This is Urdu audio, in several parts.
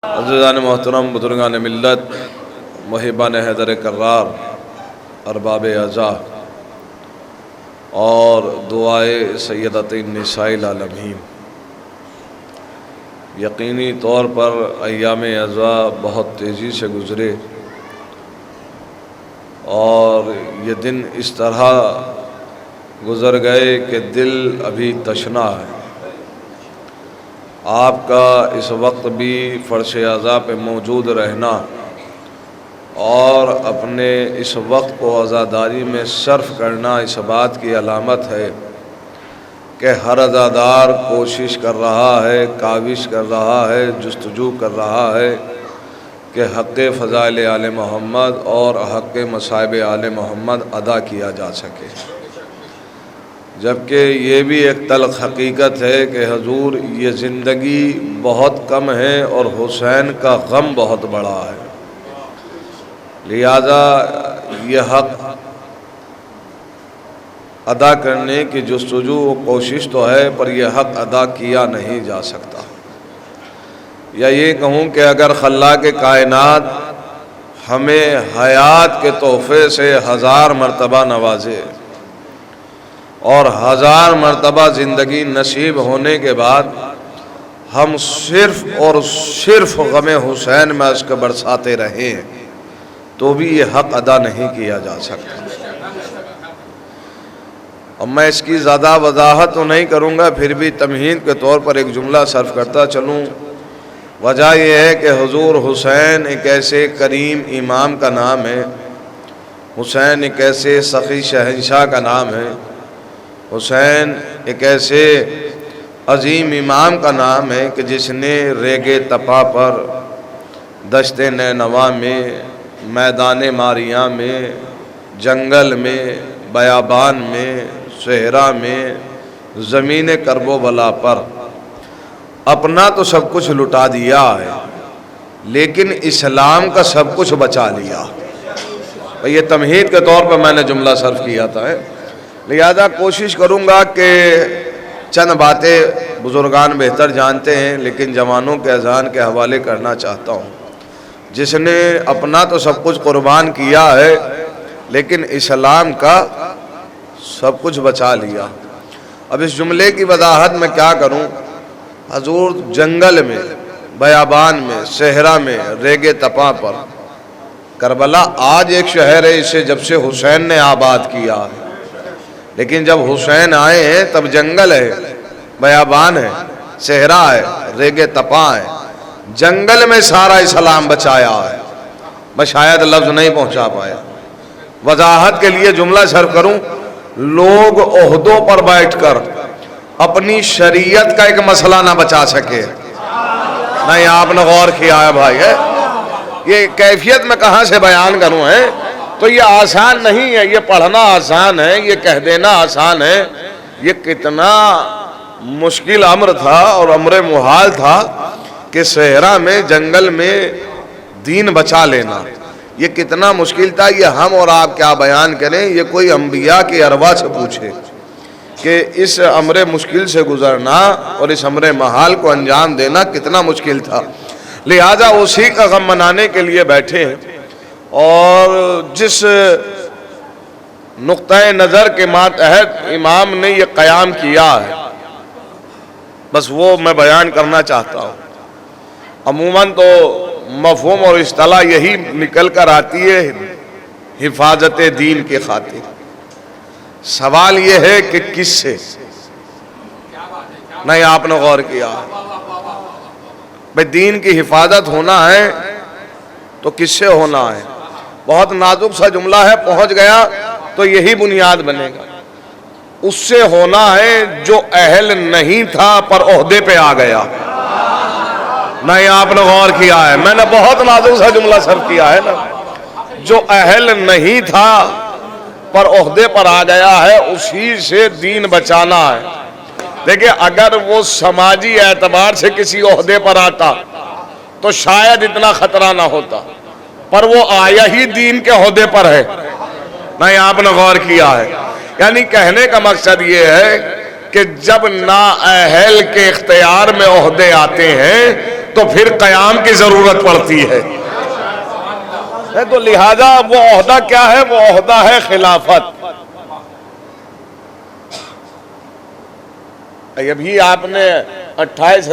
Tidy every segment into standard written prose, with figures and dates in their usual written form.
عزیزان محترم، بزرگان ملت، محبان حیدر کرار، ارباب عزا اور دعائے سیدۃ النساء العالمین، یقینی طور پر ایام عزا بہت تیزی سے گزرے اور یہ دن اس طرح گزر گئے کہ دل ابھی تشنا ہے۔ آپ کا اس وقت بھی فرش عزا پہ موجود رہنا اور اپنے اس وقت کو عزاداری میں صرف کرنا اس بات کی علامت ہے کہ ہر عزادار کوشش کر رہا ہے، کاوش کر رہا ہے، جستجو کر رہا ہے کہ حق فضائل آل محمد اور حق مصائب آل محمد ادا کیا جا سکے، جبکہ یہ بھی ایک تلخ حقیقت ہے کہ حضور یہ زندگی بہت کم ہے اور حسین کا غم بہت بڑا ہے، لہذا یہ حق ادا کرنے کی جستجو و کوشش تو ہے، پر یہ حق ادا کیا نہیں جا سکتا۔ یا یہ کہوں کہ اگر خلاق کائنات ہمیں حیات کے تحفے سے 1000 مرتبہ نوازے اور 1000 مرتبہ زندگی نصیب ہونے کے بعد ہم صرف اور صرف غم حسین میں اشک برساتے رہیں تو بھی یہ حق ادا نہیں کیا جا سکتا۔ اب میں اس کی زیادہ وضاحت تو نہیں کروں گا، پھر بھی تمہید کے طور پر ایک جملہ صرف کرتا چلوں۔ وجہ یہ ہے کہ حضور حسین ایک ایسے کریم امام کا نام ہے، حسین ایک ایسے سخی شہنشاہ کا نام ہے، حسین ایک ایسے عظیم امام کا نام ہے کہ جس نے ریگ تپا پر، دشت نینوا میں، میدان ماریاں میں، جنگل میں، بیابان میں، صحرا میں، زمین کرب و بلا پر اپنا تو سب کچھ لٹا دیا ہے، لیکن اسلام کا سب کچھ بچا لیا۔ یہ تمہید کے طور پر میں نے جملہ صرف کیا تھا، لہذا کوشش کروں گا کہ چند باتیں بزرگان بہتر جانتے ہیں لیکن جوانوں کے اذہان کے حوالے کرنا چاہتا ہوں، جس نے اپنا تو سب کچھ قربان کیا ہے لیکن اسلام کا سب کچھ بچا لیا۔ اب اس جملے کی وضاحت میں کیا کروں؟ حضور جنگل میں، بیابان میں، صحرا میں، ریگ تپا پر، کربلا آج ایک شہر ہے، اسے جب سے حسین نے آباد کیا ہے، لیکن جب حسین آئے ہیں تب جنگل ہے، بیابان ہے، صحرا ہے، ریگ تپا ہے، جنگل میں سارا اسلام بچایا ہے۔ میں شاید لفظ نہیں پہنچا پایا، وضاحت کے لیے جملہ صرف کروں۔ لوگ عہدوں پر بیٹھ کر اپنی شریعت کا ایک مسئلہ نہ بچا سکے، نہیں آپ نے غور کیا ہے بھائی، یہ کیفیت میں کہاں سے بیان کروں ہے؟ تو یہ آسان نہیں ہے، یہ پڑھنا آسان ہے، یہ کہہ دینا آسان ہے، یہ کتنا مشکل امر تھا اور امر محال تھا کہ صحرا میں، جنگل میں دین بچا لینا، یہ کتنا مشکل تھا۔ یہ ہم اور آپ کیا بیان کریں، یہ کوئی انبیاء کی ارواح سے پوچھے کہ اس امر مشکل سے گزرنا اور اس امر محال کو انجام دینا کتنا مشکل تھا، لہذا اسی کا غم منانے کے لیے بیٹھے ہیں۔ اور جس نقطۂ نظر کے ماتحت امام نے یہ قیام کیا ہے، بس وہ میں بیان کرنا چاہتا ہوں۔ عموماً تو مفہوم اور اصطلاح یہی نکل کر آتی ہے حفاظت دین کے خاطر۔ سوال یہ ہے کہ کس سے؟ نہیں آپ نے غور کیا، بھئی دین کی حفاظت ہونا ہے تو کس سے ہونا ہے؟ بہت نازک سا جملہ ہے، پہنچ گیا تو یہی بنیاد بنے گا۔ اس سے ہونا ہے جو اہل نہیں تھا پر عہدے پہ آ گیا۔ نہیں آپ نے غور کیا ہے، میں نے بہت نازک سا جملہ صرف کیا ہے نا، جو اہل نہیں تھا پر عہدے پر آ گیا ہے، اسی سے دین بچانا ہے۔ دیکھیں اگر وہ سماجی اعتبار سے کسی عہدے پر آتا تو شاید اتنا خطرہ نہ ہوتا، پر وہ آیا ہی دین کے عہدے پر ہے۔ نہیں آپ نے غور کیا ہے، یعنی کہنے کا مقصد یہ ہے کہ جب نااہل کے اختیار میں عہدے آتے ہیں تو تو پھر قیام کی ضرورت پڑتی ہے۔ تو لہذا وہ عہدہ کیا ہے؟ وہ عہدہ ہے خلافت۔ ابھی آپ نے 28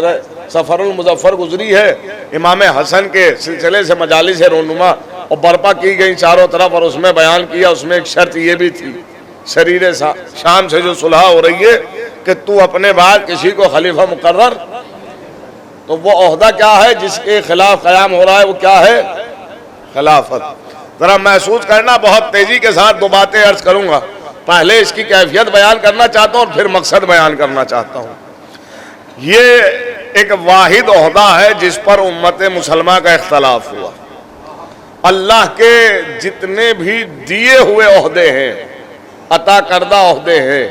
سفر المظفر گزری ہے، امام حسن کے سلسلے سے مجالس رونما اور برپا کی گئی چاروں طرف، اور اس میں بیان کیا، اس میں ایک شرط یہ بھی تھی شریر شام سے جو صلح ہو رہی ہے کہ تو اپنے بعد کسی کو خلیفہ مقرر، تو وہ عہدہ کیا ہے جس کے خلاف قیام ہو رہا ہے؟ وہ کیا ہے؟ خلافت۔ ذرا محسوس کرنا، بہت تیزی کے ساتھ دو باتیں عرض کروں گا، پہلے اس کی کیفیت بیان کرنا چاہتا ہوں اور پھر مقصد بیان کرنا چاہتا ہوں۔ یہ ایک واحد عہدہ ہے جس پر امت مسلمہ کا اختلاف ہوا۔ اللہ کے جتنے بھی دیے ہوئے عہدے ہیں، عطا کردہ عہدے ہیں،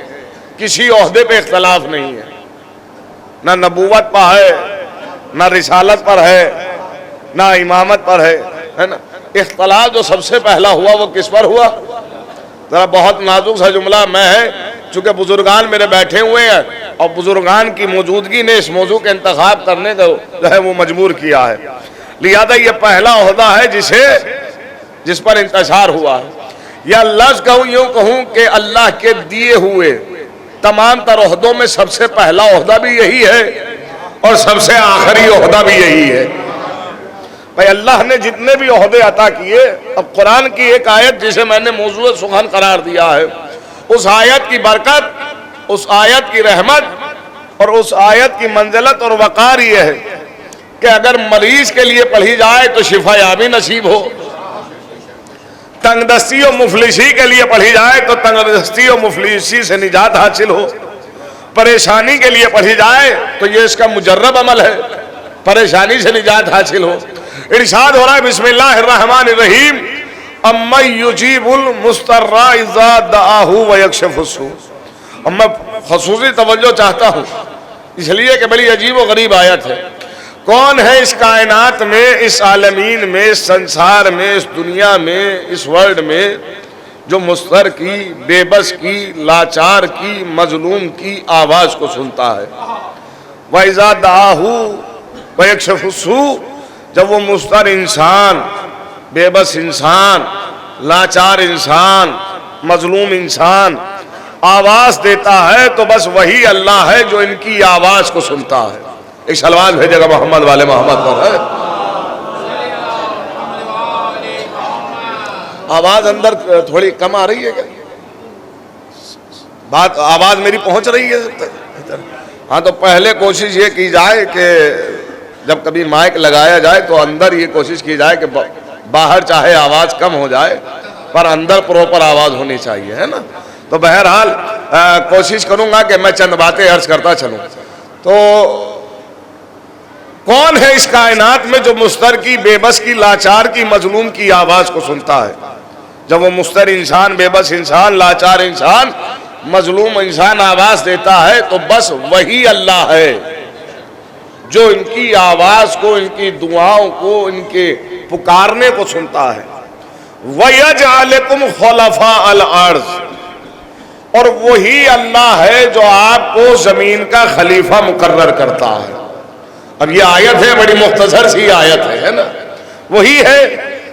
کسی عہدے پہ اختلاف نہیں ہے، نہ نبوت پر ہے، نہ رسالت پر ہے، نہ امامت پر ہے نا۔ اختلاف جو سب سے پہلا ہوا وہ کس پر ہوا؟ ذرا بہت نازک سا جملہ میں ہے، چونکہ بزرگان میرے بیٹھے ہوئے ہیں اور بزرگان کی موجودگی نے اس موضوع کے انتخاب کرنے کا جو ہے وہ مجبور کیا ہے، لہذا یہ پہلا عہدہ ہے جس پر انتشار ہوا ہے۔ یا لفظ کہوں، یوں کہوں کہ اللہ کے دیے ہوئے تمام تر عہدوں میں سب سے پہلا عہدہ بھی یہی ہے اور سب سے آخری عہدہ بھی یہی ہے۔ بھائی اللہ نے جتنے بھی عہدے عطا کیے، اب قرآن کی ایک آیت جسے میں نے موضوع سخن قرار دیا ہے، اس آیت کی برکت، اس آیت کی رحمت اور اس آیت کی منزلت اور وقار یہ ہے کہ اگر مریض کے لیے پڑھی جائے تو شفا یابی نصیب ہو، تنگ دستی و مفلسی کے لیے پڑھی جائے تو تنگ دستی و مفلسی سے نجات حاصل ہو، پریشانی کے لیے پڑھی جائے تو یہ اس کا مجرب عمل ہے، پریشانی سے نجات حاصل ہو۔ ارشاد ہو رہا ہے بسم اللہ الرحمن الرحیم، امن یجیب المضطر اذا دعاہ ویکشف السوء۔ اب میں خصوصی توجہ چاہتا ہوں اس لیے کہ بڑی عجیب و غریب آیت ہے۔ کون ہے اس کائنات میں، اس عالمین میں، اس سنسار میں، اس دنیا میں، اس ورلڈ میں جو مضطر کی، بے بس کی، لاچار کی، مظلوم کی آواز کو سنتا ہے؟ وَإِذَا دَعَاهُ وَيَكْشِفُ السُّوءَ، جب وہ مضطر انسان، بے بس انسان، لاچار انسان، مظلوم انسان آواز دیتا ہے تو بس وہی اللہ ہے جو ان کی آواز کو سنتا ہے۔ ایک سلوات بھیجے گا محمد والے محمد پر ہے۔ آواز اندر تھوڑی کم آ رہی ہے کیا؟ بات آواز میری پہنچ رہی ہے؟ ہاں تو پہلے کوشش یہ کی جائے کہ جب کبھی مائک لگایا جائے تو اندر یہ کوشش کی جائے کہ باہر چاہے آواز کم ہو جائے پر اندر پروپر آواز ہونی چاہیے، ہے نا۔ تو بہرحال کوشش کروں گا کہ میں چند باتیں عرض کرتا چلوں۔ تو کون ہے اس کائنات میں جو مضطر کی، بے بس کی، لاچار کی، مظلوم کی آواز کو سنتا ہے؟ جب وہ مضطر انسان، بے بس انسان، لاچار انسان، مظلوم انسان آواز دیتا ہے تو بس وہی اللہ ہے جو ان کی آواز کو، ان کی دعاؤں کو، ان کے پکارنے کو سنتا ہے۔ وَيَجْعَلَكُمْ خُلَفَاءَ الْأَرْضِ، اور وہی اللہ ہے جو آپ کو زمین کا خلیفہ مقرر کرتا ہے۔ اب یہ آیت ہے، بڑی مختصر سی آیت ہے نا، وہی ہے۔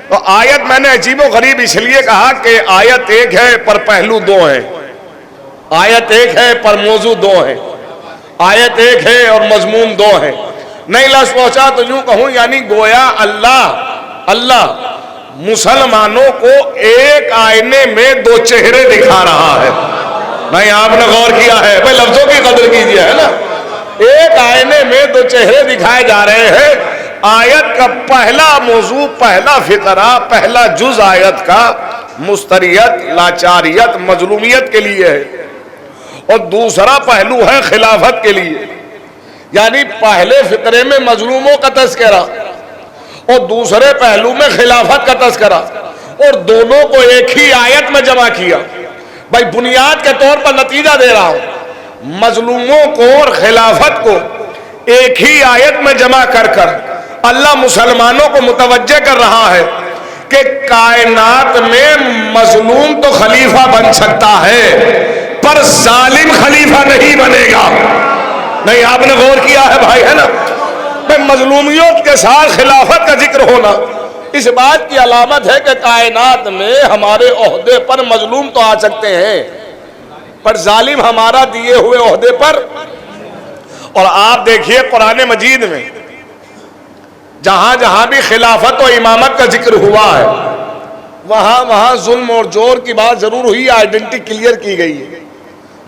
تو آیت میں نے عجیب و غریب اس لیے کہا کہ آیت ایک ہے پر پہلو دو ہیں، آیت ایک ہے پر موضوع دو ہیں، آیت ایک ہے اور مضمون دو ہیں۔ نہیں لفظ پہنچا تو یوں کہوں یعنی گویا اللہ مسلمانوں کو ایک آئینے میں دو چہرے دکھا رہا ہے۔ نہیں آپ نے غور کیا ہے؟ بھائی لفظوں کی قدر کیجئے، ہے نا۔ ایک آئینے میں دو چہرے دکھائے جا رہے ہیں۔ آیت کا پہلا موضوع، پہلا فقرہ، پہلا جز آیت کا مستریت، لاچاریت، مظلومیت کے لیے ہے، اور دوسرا پہلو ہے خلافت کے لیے۔ یعنی پہلے فقرے میں مظلوموں کا تذکرہ اور دوسرے پہلو میں خلافت کا تذکرہ، اور دونوں کو ایک ہی آیت میں جمع کیا۔ بھائی بنیاد کے طور پر نتیجہ دے رہا ہوں، مظلوموں کو اور خلافت کو ایک ہی آیت میں جمع کر اللہ مسلمانوں کو متوجہ کر رہا ہے کہ کائنات میں مظلوم تو خلیفہ بن سکتا ہے پر ظالم خلیفہ نہیں بنے گا۔ نہیں آپ نے غور کیا ہے بھائی، ہے نا۔ مظلومیت کے ساتھ خلافت کا ذکر ہونا اس بات کی علامت ہے کہ کائنات میں ہمارے عہدے پر مظلوم تو آ سکتے ہیں پر ظالم ہمارا دیے ہوئے عہدے پر. اور آپ دیکھیے قرآن مجید میں جہاں جہاں بھی خلافت و امامت کا ذکر ہوا ہے وہاں وہاں ظلم اور جور کی بات ضرور ہوئی, آئیڈینٹی کلیئر کی گئی ہے.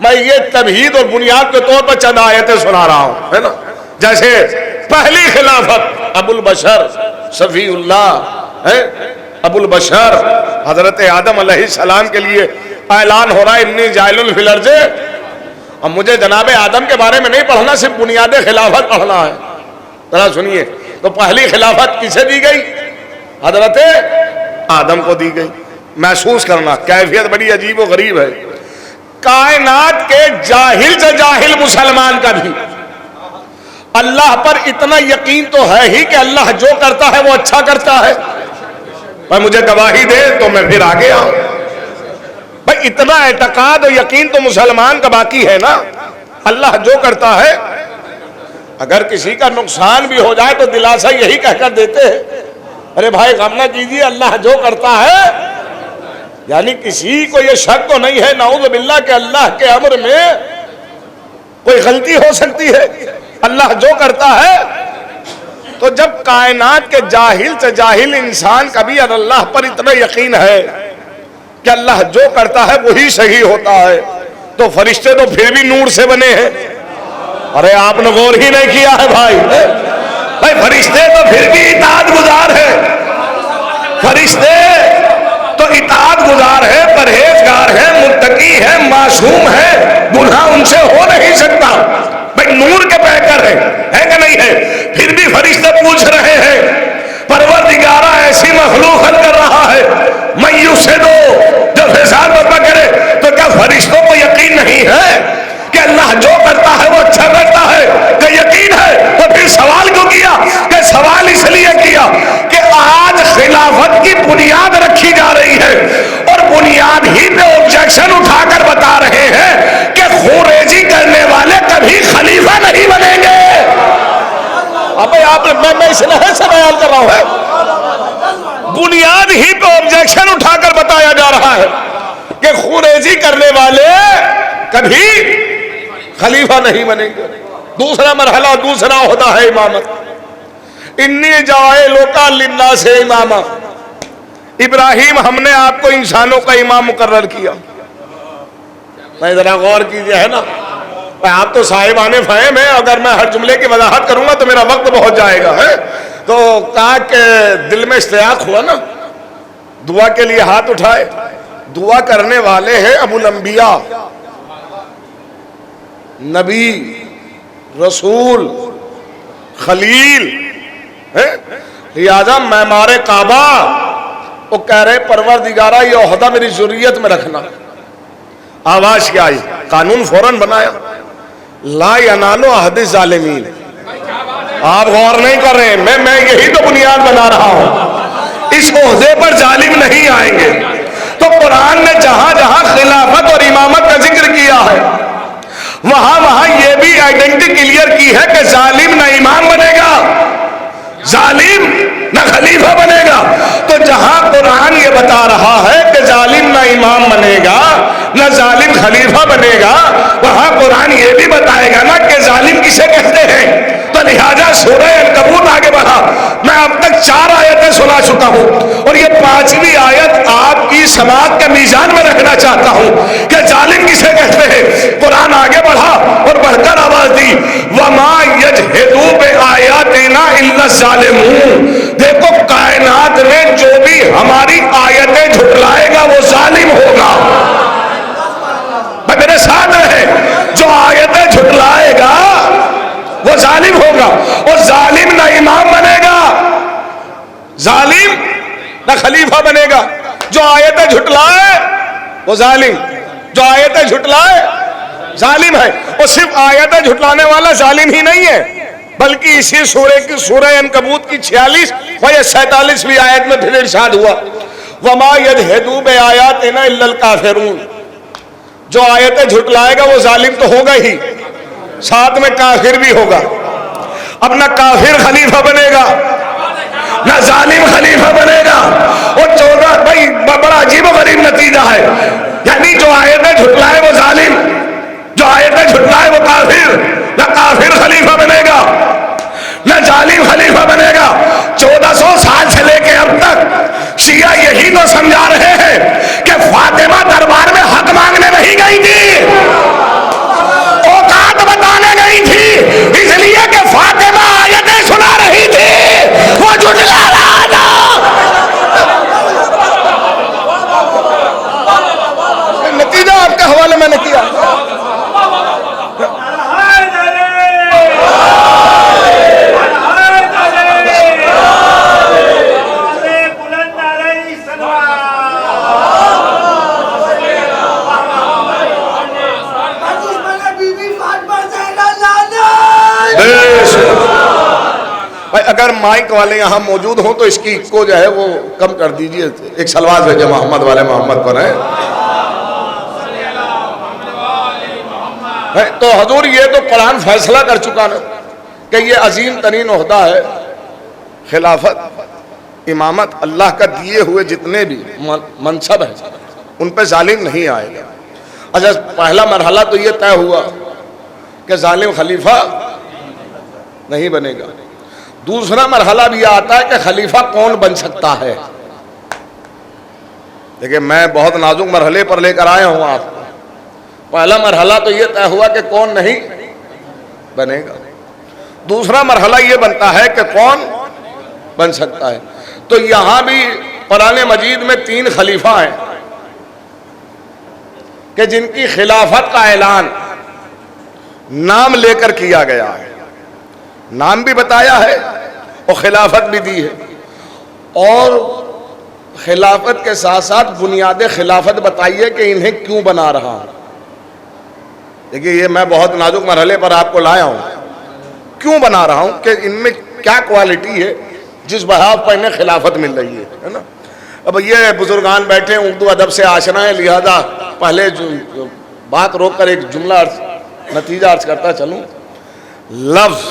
میں یہ تمہید اور بنیاد کے طور پر چند آیتیں سنا رہا ہوں, ہے نا. جیسے پہلی خلافت ابو البشر صفی اللہ ہے, ابو البشر حضرت آدم علیہ السلام کے لیے اعلان ہو رہا ہے انی جاعل فی الارض. اب مجھے جناب آدم کے بارے میں نہیں پڑھنا, صرف بنیاد خلافت پڑھنا ہے. ذرا سنیے, تو پہلی خلافت کسے دی گئی؟ حضرت آدم کو دی گئی. محسوس کرنا کیفیت بڑی عجیب و غریب ہے. کائنات کے جاہل سے جاہل مسلمان کا بھی اللہ پر اتنا یقین تو ہے ہی کہ اللہ جو کرتا ہے وہ اچھا کرتا ہے. بھائی مجھے گواہی دے تو میں پھر آگے آؤں. بھائی اتنا اعتقاد اور یقین تو مسلمان کا باقی ہے نا, اللہ جو کرتا ہے. اگر کسی کا نقصان بھی ہو جائے تو دلاسا یہی کہہ کر دیتے ہیں, ارے بھائی غم نہ کیجیے, اللہ جو کرتا ہے. یعنی کسی کو یہ شک تو نہیں ہے نعوذ باللہ کہ اللہ کے امر میں کوئی غلطی ہو سکتی ہے. اللہ جو کرتا ہے. تو جب کائنات کے جاہل سے جاہل انسان کا بھی اللہ پر اتنا یقین ہے کہ اللہ جو کرتا ہے وہی صحیح ہوتا ہے, تو فرشتے تو پھر بھی نور سے بنے ہیں. ارے آپ نے غور ہی نہیں کیا ہے بھائی. بھائی فرشتے تو پھر بھی اطاعت گزار ہے. فرشتے تو اطاعت گزار ہے, پرہیزگار ہے, متقی ہے, معصوم ہے, گناہ ان سے ہو نہیں سکتا. بھائی نور کے پیکر ہے کہ نہیں ہے؟ پھر بھی فرشتے پوچھ رہے ہیں پروردگارہ ایسی مخلوق حل کر رہا ہے میوس سے دو جو فساد برپا کرے, تو کیا فرشتوں کو یقین نہیں ہے کہ اللہ جو کرتا ہے وہ اچھا کرتا ہے؟ کہ یقین ہے تو پھر سوال کیوں کیا؟ کہ سوال اس لیے کیا کہ آج خلافت کی بنیاد رکھی جا رہی ہے اور بنیاد ہی پہ آبجیکشن اٹھا کر بتا رہے ہیں کہ خوریزی کرنے والے کبھی خلیفہ نہیں بنیں گے. میں اس لحاظ سے بیان کر رہا ہوں, بنیاد ہی پہ آبجیکشن اٹھا کر بتایا جا رہا ہے کہ خوریزی کرنے والے کبھی خلیفہ نہیں بنیں گے. دوسرا مرحلہ, دوسرا ہوتا ہے امامت. انی جاعلک للناس اماما. ابراہیم ہم نے آپ کو انسانوں کا امام مقرر کیا. میں ذرا غور کیجئے, ہے نا, آپ تو صاحبان فہم ہیں, اگر میں ہر جملے کی وضاحت کروں گا تو میرا وقت بہت جائے گا. ہے تو کہا کہ دل میں اشتیاق ہوا نا, دعا کے لیے ہاتھ اٹھائے. دعا کرنے والے ہیں ابو الانبیاء, نبی, رسول, خلیل. لہذا معمار کعبہ وہ کہہ رہے پروردگارہ یہ عہدہ میری ذریت میں رکھنا. آواز کیا آئی؟ قانون فوراً بنایا, لا ینال عہد الظالمین. آپ غور نہیں کر رہے, میں یہی تو بنیاد بنا رہا ہوں. اس عہدے پر ظالم نہیں آئیں گے. تو قرآن نے جہاں جہاں خلافت اور امامت کا ذکر کیا ہے وہاں وہاں یہ بھی آئیڈینٹی کلیئر کی ہے کہ ظالم نہ امام بنے گا, ظالم نہ خلیفہ بنے گا. تو جہاں قرآن یہ بتا رہا ہے کہ ظالم نہ امام بنے گا نہ ظالم خلیفہ بنے گا, وہاں قرآن یہ بھی بتائے گا نا کہ ظالم کسے کہتے ہیں. تو لہذا سورہ عنکبوت آگے بڑھا. میں اب تک 4 آیتیں سنا چکا ہوں اور یہ 5ویں آیت آپ کی سماعت کے میزان میں رکھنا چاہتا ہوں کہ ظالم کسے کہتے ہیں. قرآن آگے بڑھا اور بڑھ کر آواز دی, وَمَا يَجْحِدُ بِآيَاتِنَا إِلَّا الظَّالِمُونَ. دیکھو کائنات میں جو بھی ہماری آیتیں جھٹلائے گا وہ ظالم ہوگا. میرے ساتھ رہے, جو آیتیں جھٹلائے گا وہ ظالم ہوگا. اور ظالم نہ امام بنے گا, ظالم نہ خلیفہ بنے گا. جو آیتیں جھٹلائے وہ ظالم, جو آیتیں جھٹلائے ظالم ہے. اور صرف آیتیں جھٹلانے والا ظالم ہی نہیں ہے بلکہ اسی سورہ کی سورہ عنکبوت کی 46 و 47ویں آیت میں پھر ارشاد ہوا, وَمَا يَجْحِدُ بِآيَاتِنَا إِلَّا الْكَافِرُونَ. جو آیتیں جھٹلائے گا وہ ظالم تو ہوگا ہی, ساتھ میں کافر بھی ہوگا. اب نہ کافر خلیفہ بنے گا نہ ظالم خلیفہ بنے گا. اور 14 بھائی بڑا عجیب و غریب نتیجہ ہے. یعنی جو آیتیں جھٹلائے وہ ظالم, جو آیتیں جھٹلائے وہ کافر. نہ کافر خلیفہ بنے گا نہ ظالم خلیفہ بنے گا. 1400 سال سے لے کے اب تک شیعہ یہی تو سمجھا رہے ہیں کہ فاطمہ دربار میں حق مانگنے نہیں گئی تھی, اوقات بتانے گئی تھی, اس لیے کہ فاطمہ آیتیں سنا رہی تھی, وہ جھٹلا رہا تھا. نتیجہ آپ کے حوالے میں نے کیا. اگر مائک والے یہاں موجود ہوں تو اس کی کو جو ہے وہ کم کر دیجئے. ایک سلوات بھیجو محمد والے محمد پر ہے. تو حضور یہ تو قرآن فیصلہ کر چکا نا کہ یہ عظیم ترین عہدہ ہے خلافت, امامت. اللہ کا دیے ہوئے جتنے بھی منصب ہیں ان پہ ظالم نہیں آئے گا. اچھا پہلا مرحلہ تو یہ طے ہوا کہ ظالم خلیفہ نہیں بنے گا. دوسرا مرحلہ بھی آتا ہے کہ خلیفہ کون بن سکتا ہے. دیکھیں میں بہت نازک مرحلے پر لے کر آیا ہوں آپ کو. پہلا مرحلہ تو یہ طے ہوا کہ کون نہیں بنے گا. دوسرا مرحلہ یہ بنتا ہے کہ کون بن سکتا ہے. تو یہاں بھی قرآن مجید میں 3 خلیفہ ہیں کہ جن کی خلافت کا اعلان نام لے کر کیا گیا ہے. نام بھی بتایا ہے اور خلافت بھی دی ہے, اور خلافت کے ساتھ ساتھ بنیاد خلافت بتائیے کہ انہیں کیوں بنا رہا ہوں. دیکھیے یہ میں بہت نازک مرحلے پر آپ کو لایا ہوں. کیوں بنا رہا ہوں کہ ان میں کیا کوالٹی ہے جس بحاف پر انہیں خلافت مل رہی ہے نا. اب یہ بزرگان بیٹھے ہیں, اردو ادب سے آشنا ہے, لہذا پہلے بات روک کر ایک جملہ نتیجہ عرض کرتا چلوں. لفظ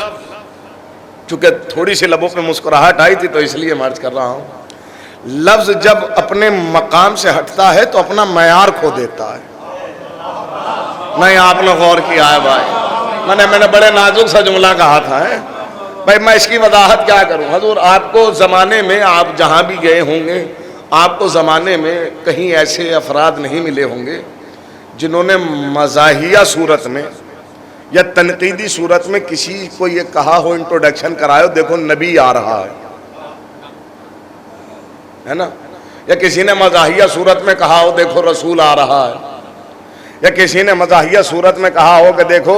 چونکہ تھوڑی سی لبوں پہ مسکراہٹ آئی تھی تو اس لیے میں عرض کر رہا ہوں. لفظ جب اپنے مقام سے ہٹتا ہے تو اپنا معیار کھو دیتا ہے. نہیں آپ نے غور کیا ہے بھائی, میں نے بڑے نازک سا جملہ کہا تھا بھائی. میں اس کی وضاحت کیا کروں. حضور آپ کو زمانے میں آپ جہاں بھی گئے ہوں گے آپ کو زمانے میں کہیں ایسے افراد نہیں ملے ہوں گے جنہوں نے مزاحیہ صورت میں یا تنقیدی صورت میں کسی کو یہ کہا ہو, انٹروڈکشن کرائے, دیکھو نبی آ رہا ہے نا, یا کسی نے مزاحیہ صورت میں کہا ہو دیکھو رسول آ رہا ہے, یا کسی نے مزاحیہ صورت میں کہا ہو کہ دیکھو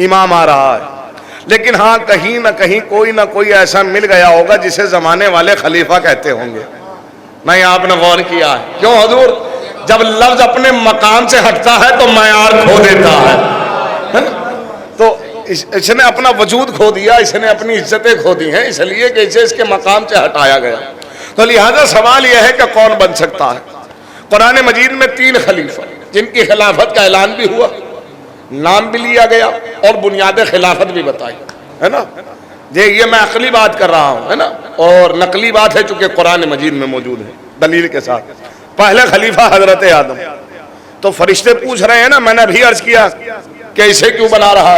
امام آ رہا ہے. لیکن ہاں کہیں نہ کہیں کوئی نہ کوئی ایسا مل گیا ہوگا جسے زمانے والے خلیفہ کہتے ہوں گے. نہیں آپ نے غور کیا ہے. کیوں حضور؟ جب لفظ اپنے مقام سے ہٹتا ہے تو معیار کھو دیتا ہے. تو اس نے اپنا وجود کھو دیا, اس نے اپنی عزتیں کھو دی ہیں, اس لیے کہ اسے اس کے مقام سے ہٹایا گیا. تو لہذا سوال یہ ہے کہ کون بن سکتا ہے. قرآن مجید میں 3 خلیفہ جن کی خلافت کا اعلان بھی ہوا, نام بھی لیا گیا اور بنیاد خلافت بھی بتائی ہے نا. یہ میں عقلی بات کر رہا ہوں ہے نا, اور نقلی بات ہے چونکہ قرآن مجید میں موجود ہے دلیل کے ساتھ. پہلے خلیفہ حضرت آدم. تو فرشتے پوچھ رہے ہیں نا, میں نے ابھی عرض کیا کہ اسے کیوں بنا رہا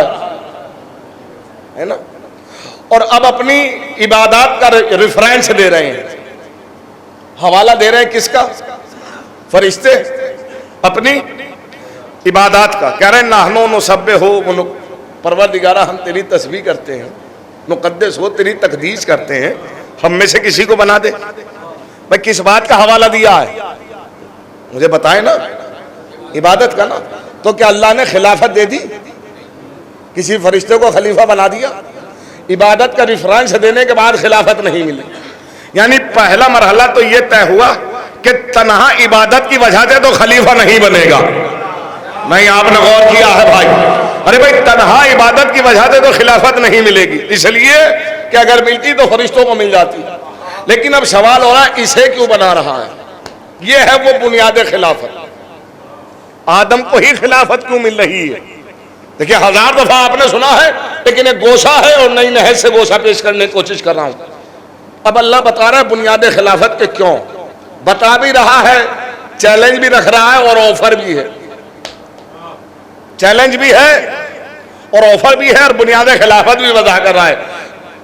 ہے نا. اور اب اپنی عبادات کا ریفرنس دے رہے ہیں, حوالہ دے رہے ہیں کس کا؟ فرشتے اپنی عبادات کا. کہہ رہے ہیں نحنو نسبح ہو, پروردگارہ ہم تیری تسبیح کرتے ہیں, مقدس ہو تیری تقدیس کرتے ہیں, ہم میں سے کسی کو بنا دے. بھائی کس بات کا حوالہ دیا ہے مجھے بتائیں نا, عبادت کا نا. تو کیا اللہ نے خلافت دے دی؟ کسی فرشتے کو خلیفہ بنا دیا؟ عبادت کا ریفرنس دینے کے بعد خلافت نہیں ملی. یعنی پہلا مرحلہ تو یہ طے ہوا کہ تنہا عبادت کی وجہ سے تو خلیفہ نہیں بنے گا. نہیں آپ نے غور کیا ہے بھائی. ارے بھائی تنہا عبادت کی وجہ سے تو خلافت نہیں ملے گی, اس لیے کہ اگر ملتی تو فرشتوں کو مل جاتی. لیکن اب سوال ہو رہا ہے اسے کیوں بنا رہا ہے. یہ ہے وہ بنیاد خلافت. آدم کو ہی خلافت کیوں مل رہی ہے؟ دیکھیے 1000 دفعہ آپ نے سنا ہے، لیکن ایک گوشہ ہے اور نئی نہج سے گوشہ پیش کرنے کی کوشش کر رہا ہوں۔ اب اللہ بتا رہا ہے بنیاد خلافت کے کیوں، بتا بھی رہا ہے، چیلنج بھی رکھ رہا ہے اور آفر بھی ہے، چیلنج بھی ہے اور آفر بھی ہے، اور بنیاد خلافت بھی وضع کر رہا ہے۔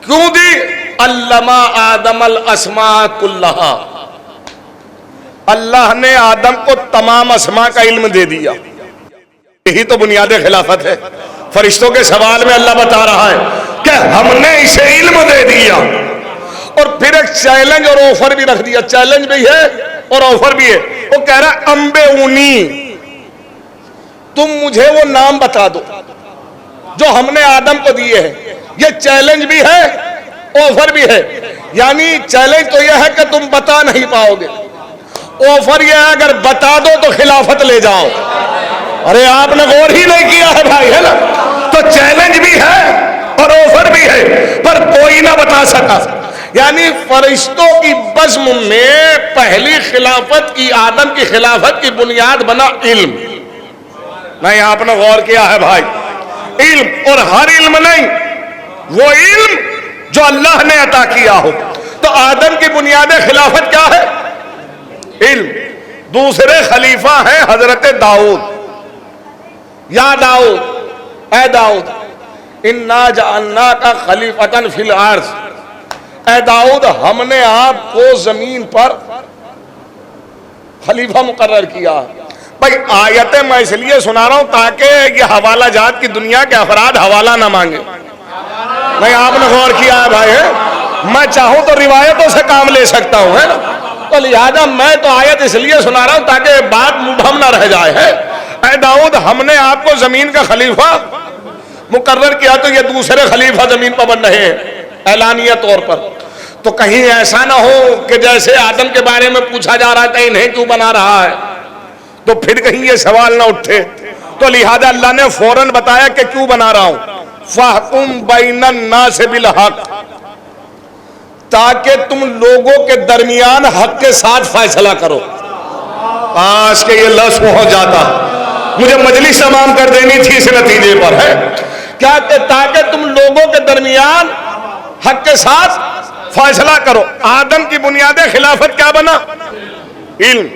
کیوں دی؟ علمہ آدم الاسماء کلہا، اللہ نے آدم کو تمام اسماء کا علم دے دیا، یہی تو بنیاد خلافت ہے۔ فرشتوں کے سوال میں اللہ بتا رہا ہے کہ ہم نے اسے علم دے دیا، اور پھر ایک چیلنج اور آفر بھی رکھ دیا، چیلنج بھی ہے اور آفر بھی ہے۔ وہ کہہ رہا انبئونی، تم مجھے وہ نام بتا دو جو ہم نے آدم کو دیے ہیں۔ یہ چیلنج بھی ہے آفر بھی ہے، یعنی چیلنج تو یہ ہے کہ تم بتا نہیں پاؤ گے، آفر یہ ہے اگر بتا دو تو خلافت لے جاؤ۔ ارے آپ نے غور ہی نہیں کیا ہے بھائی، ہے نا؟ تو چیلنج بھی ہے اور آفر بھی ہے، پر کوئی نہ بتا سکا۔ یعنی فرشتوں کی بزم میں پہلی خلافت کی، آدم کی خلافت کی بنیاد بنا علم۔ نہیں، آپ نے غور کیا ہے بھائی، علم، اور ہر علم نہیں، وہ علم جو اللہ نے عطا کیا ہو۔ تو آدم کی بنیاد خلافت کیا ہے؟ علم۔ دوسرے خلیفہ ہیں حضرت داؤد۔ یا داؤد، اے داؤد، انا جعلناک خلیفۃ فی الارض، اے داؤد ہم نے آپ کو زمین پر خلیفہ مقرر کیا۔ بھائی آیتیں میں اس لیے سنا رہا ہوں تاکہ یہ حوالہ جات کی دنیا کے افراد حوالہ نہ مانگے۔ نہیں، آپ نے غور کیا ہے بھائی، میں چاہوں تو روایتوں سے کام لے سکتا ہوں، ہے نا؟ تو لہذا میں تو آیت اس لیے سنا رہا ہوں تاکہ بات مبہم نہ رہ جائے ہے۔ اے داؤد ہم نے آپ کو زمین کا خلیفہ مقرر کیا، تو یہ دوسرے خلیفہ زمین پر بن رہے ہیں اعلانیہ طور پر۔ تو کہیں ایسا نہ ہو کہ جیسے آدم کے بارے میں پوچھا جا رہا ہے کہ انہیں کیوں بنا رہا ہے، تو پھر کہیں یہ سوال نہ اٹھے۔ تو لہذا اللہ نے فوراً بتایا کہ کیوں بنا رہا ہوں، فَحْكُمْ بَيْنَ النَّاسِ بِالْحَقِّ، تاکہ تم لوگوں کے درمیان حق کے ساتھ فیصلہ کرو۔ آج کے یہ لفظ پہنچ جاتا، مجھے مجلس تمام کر دینی تھی اس نتیجے پر، ہے کیا کہ تاکہ تم لوگوں کے درمیان حق کے ساتھ فیصلہ کرو۔ آدم کی بنیاد خلافت کیا بنا؟ علم۔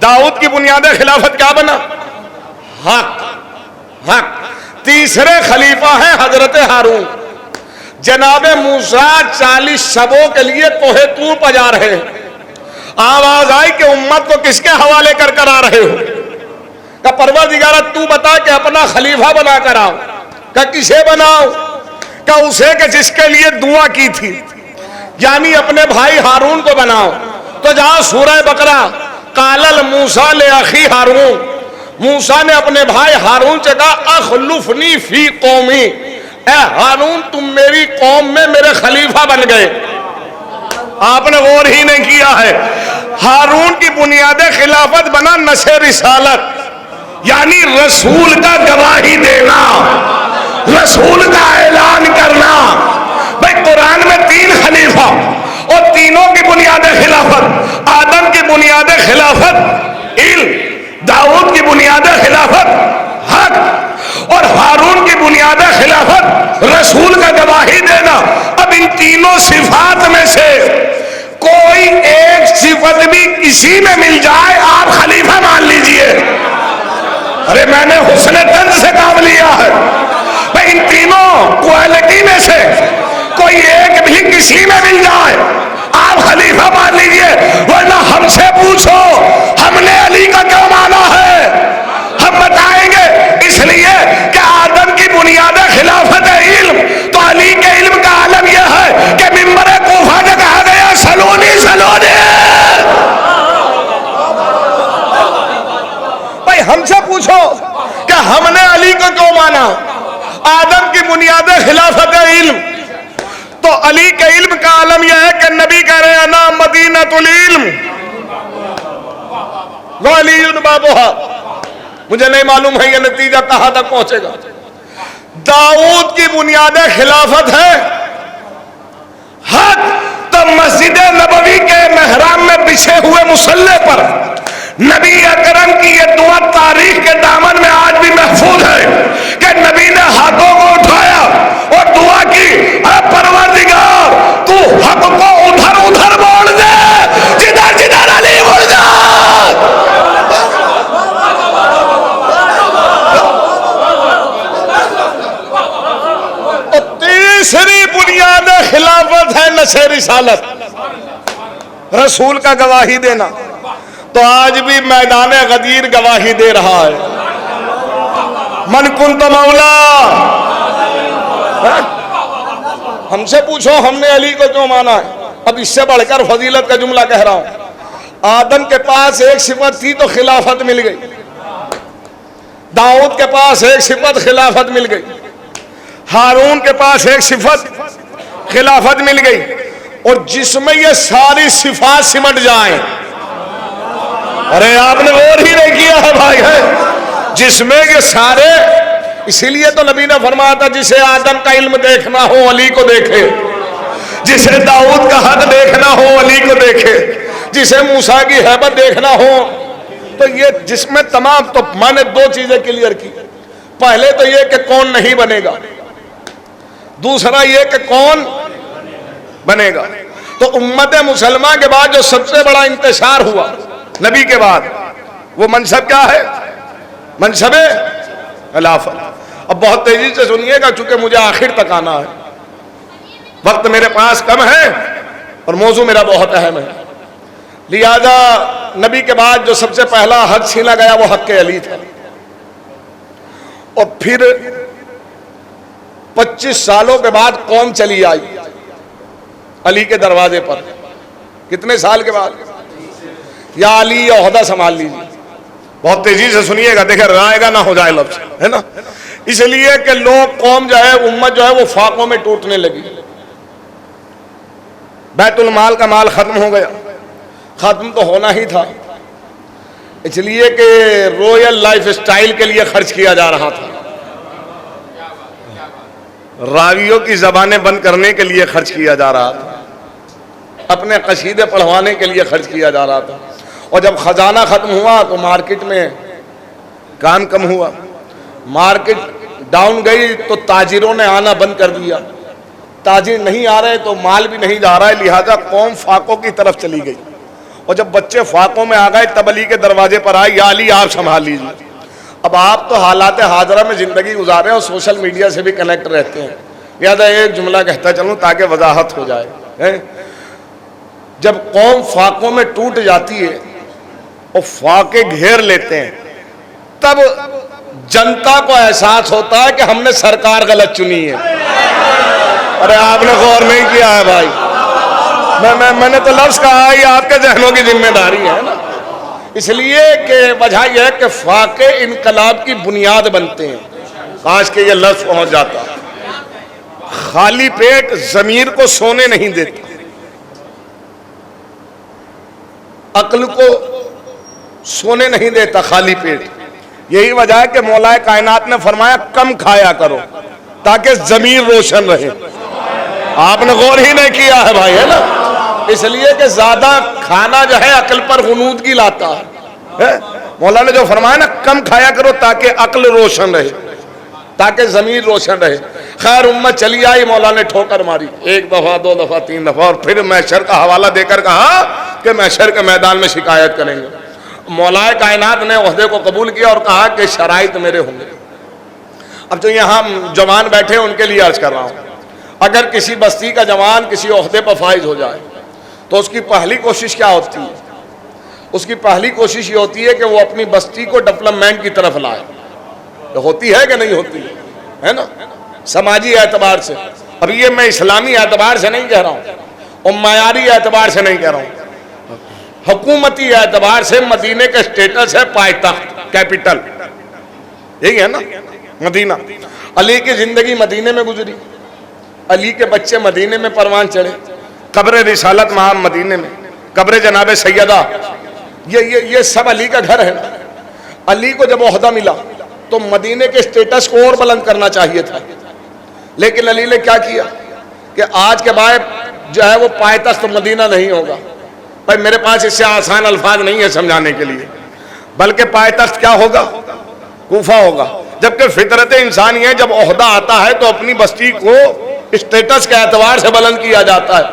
داؤد کی بنیاد خلافت کیا بنا؟ حق۔ حق۔ تیسرے خلیفہ ہیں حضرت ہارون۔ جناب موسیٰ 40 شبوں کے لیے کوہ طور پر جا رہے ہیں، آواز آئی کہ امت کو کس کے حوالے کر کر آ رہے ہو؟ کہ پروردگارہ تو بتا کہ اپنا خلیفہ بنا کر آؤ۔ کہ کسے بناؤ؟ کہ اسے کہ جس کے لیے دعا کی تھی، یعنی اپنے بھائی ہارون کو بناؤ۔ تو جہاں سورہ بقرہ قال موسیٰ لأخی ہارون، موسیٰ نے اپنے بھائی ہارون سے کہا اخلفنی فی قومی، اے ہارون تم میری قوم میں میرے خلیفہ بن گئے۔ آپ نے غور ہی نہیں کیا ہے، ہارون کی بنیاد خلافت بنا نشر رسالت، یعنی رسول کا گواہی دینا، رسول کا اعلان کرنا۔ بھائی قرآن میں 3 خلیفہ اور تینوں کی بنیاد خلافت، آدم کی بنیاد خلافت علم، داؤد کی بنیاد خلافت حق، اور ہارون کی بنیاد خلافت رسول کا گواہی دینا۔ اب ان تینوں صفات میں سے کوئی ایک صفت بھی کسی میں مل جائے آپ خلیفہ مان لیجئے۔ ارے میں نے حسن طنز سے کام لیا ہے، بھائی ان تینوں کوالٹی میں سے کوئی ایک بھی کسی میں مل جائے آپ خلیفہ مان لیجئے۔ ورنہ ہم سے پوچھو ہم نے علی کا کیوں مانا ہے، ہم بتائیں گے اس لیے کہ آدم کی بنیاد خلافت علم، تو علی کے علم کا عالم یہ ہے کہ منبر کوفہ میں کہا گیا سلونی سلونی۔ بھائی ہم سے پوچھو کہ ہم نے علی کو کیوں مانا، آدم کی بنیاد خلافت علم، تو علی کے علم کا عالم یہ ہے کہ نبی کہہ رہے ہیں انا مدینۃ العلم وعلی بابھا۔ مجھے نہیں معلوم ہے یہ نتیجہ کہاں تک پہنچے گا۔ داؤد کی بنیاد خلافت ہے حق، تو مسجد نبوی کے محراب میں بچھے ہوئے مصلی پر نبی اکرم کی یہ دعا تاریخ کے دامن میں آج بھی محفوظ ہے کہ کہ نبی نے ہاتھوں کو اٹھایا اور دعا کی، اے پروردگار تو حق کو ادھر ادھر موڑ دے جدھر جدھر علی مڑ جائے۔ تیسری بنیاد خلافت ہے نشر رسالت، رسول کا گواہی دینا۔ تو آج بھی میدان غدیر گواہی دے رہا ہے، من کنت مولا۔ ہم سے پوچھو ہم نے علی کو کیوں مانا ہے؟ اب اس سے بڑھ کر فضیلت کا جملہ کہہ رہا ہوں۔ آدم کے پاس ایک صفت تھی تو خلافت مل گئی، داؤد کے پاس ایک صفت خلافت مل گئی، ہارون کے پاس ایک صفت خلافت مل گئی، اور جس میں یہ ساری صفات سمٹ جائیں، ارے آپ نے اور ہی نہیں کیا ہے بھائی، ہے جس میں یہ سارے، اسی لیے تو نبی نے فرمایا تھا جسے آدم کا علم دیکھنا ہو علی کو دیکھے، جسے داؤد کا حق دیکھنا ہو علی کو دیکھے، جسے موسیٰ کی ہیبت دیکھنا ہو، تو یہ جس میں تمام، تو میں نے دو چیزیں کلیئر کی۔ پہلے تو یہ کہ کون نہیں بنے گا، دوسرا یہ کہ کون بنے گا۔ تو امت مسلمہ کے بعد جو سب سے بڑا انتشار ہوا نبی کے بعد، وہ منصب کیا ہے؟ منصب خلافت۔ اب بہت تیزی سے سنیے گا چونکہ مجھے آخر تک آنا ہے، وقت میرے پاس کم ہے اور موضوع میرا بہت اہم ہے، لہذا نبی کے بعد جو سب سے پہلا حق چھینا گیا وہ حق علی تھا۔ اور پھر 25 سالوں کے بعد قوم چلی آئی علی کے دروازے پر۔ کتنے سال کے بعد؟ یا علی یا عہدہ سنبھال لیجیے۔ بہت تیزی سے سنیے گا، دیکھیں رائے گا نہ ہو جائے لفظ، ہے نا؟ اس لیے کہ لوگ، قوم جو ہے، امت جو ہے وہ فاقوں میں ٹوٹنے لگی۔ بیت المال کا مال ختم ہو گیا، ختم تو ہونا ہی تھا، اس لیے کہ رویل لائف سٹائل کے لیے خرچ کیا جا رہا تھا، راویوں کی زبانیں بند کرنے کے لیے خرچ کیا جا رہا تھا، اپنے قصیدے پڑھوانے کے لیے خرچ کیا جا رہا تھا۔ اور جب خزانہ ختم ہوا تو مارکیٹ میں کام کم ہوا، مارکیٹ ڈاؤن گئی تو تاجروں نے آنا بند کر دیا، تاجر نہیں آ رہے تو مال بھی نہیں جا رہا ہے، لہذا قوم فاقوں کی طرف چلی گئی۔ اور جب بچے فاقوں میں آ گئے تب علی کے دروازے پر آئے، یا علی آپ سنبھال لیجیے۔ اب آپ تو حالات حاضرہ میں زندگی گزارے اور سوشل میڈیا سے بھی کنیکٹ رہتے ہیں، لہذا ایک جملہ کہتا چلوں تاکہ وضاحت ہو جائے۔ جب قوم فاقوں میں ٹوٹ جاتی ہے اور فاقے گھیر لیتے ہیں، تب جنتا کو احساس ہوتا ہے کہ ہم نے سرکار غلط چنی ہے۔ ارے آپ نے غور نہیں کیا ہے بھائی، میں نے تو لفظ کہا ہی، آپ کے ذہنوں کی ذمہ داری ہے نا۔ اس لیے کہ وجہ یہ ہے کہ فاقے انقلاب کی بنیاد بنتے ہیں۔ کاش کہ یہ لفظ پہنچ جاتا۔ خالی پیٹ ضمیر کو سونے نہیں دیتا، عقل کو سونے نہیں دیتا خالی پیٹ۔ یہی وجہ ہے کہ مولا کائنات نے فرمایا کم کھایا کرو تاکہ ضمیر روشن رہے۔ آپ نے غور ہی نہیں کیا ہے بھائی، ہے نا؟ اس لیے کہ زیادہ کھانا جو ہے عقل پر غنودگی لاتا ہے۔ مولا نے جو فرمایا نا کم کھایا کرو تاکہ عقل روشن رہے، تاکہ ضمیر روشن رہے۔ خیر امت چلی آئی، مولا نے ٹھوکر ماری، ایک دفعہ، دو دفعہ، تین دفعہ، اور پھر محشر کا حوالہ دے کر کہا کہ محشر کے میدان میں شکایت کریں گے۔ مولا کائنات نے عہدے کو قبول کیا اور کہا کہ شرائط میرے ہوں گے۔ اب جو یہاں جوان بیٹھے ہیں ان کے لیے عرض کر رہا ہوں، اگر کسی بستی کا جوان کسی عہدے پر فائز ہو جائے تو اس کی پہلی کوشش کیا ہوتی ہے؟ اس کی پہلی کوشش یہ ہوتی ہے کہ وہ اپنی بستی کو ڈیولپمنٹ کی طرف لائے۔ ہوتی ہے کہ نہیں ہوتی ہے نا؟ سماجی اعتبار سے، اب یہ میں اسلامی اعتبار سے نہیں کہہ رہا ہوں اور معیاری اعتبار سے نہیں کہہ رہا ہوں، حکومتی اعتبار سے مدینے کا سٹیٹس ہے پائیتخت، کیپٹل، یہی ہے نا مدینہ۔ علی کی زندگی مدینے میں گزری، علی کے بچے مدینے میں پروان چڑھے، قبر رسالت مہام مدینے میں، قبر جناب سیدہ، یہ سب علی کا گھر ہے نا۔ علی کو جب عہدہ ملا تو مدینے کے سٹیٹس کو اور بلند کرنا چاہیے تھا، لیکن علی نے کیا کیا کہ آج کے بعد جو ہے وہ پائیتخت مدینہ نہیں ہوگا۔ بھائی میرے پاس اس سے آسان الفاظ نہیں ہے سمجھانے کے لیے، بلکہ پائیتخت کیا ہوگا؟ کوفہ ہوگا۔ جبکہ فطرت انسانی ہے جب عہدہ آتا ہے تو اپنی بستی کو اسٹیٹس کے اعتبار سے بلند کیا جاتا ہے،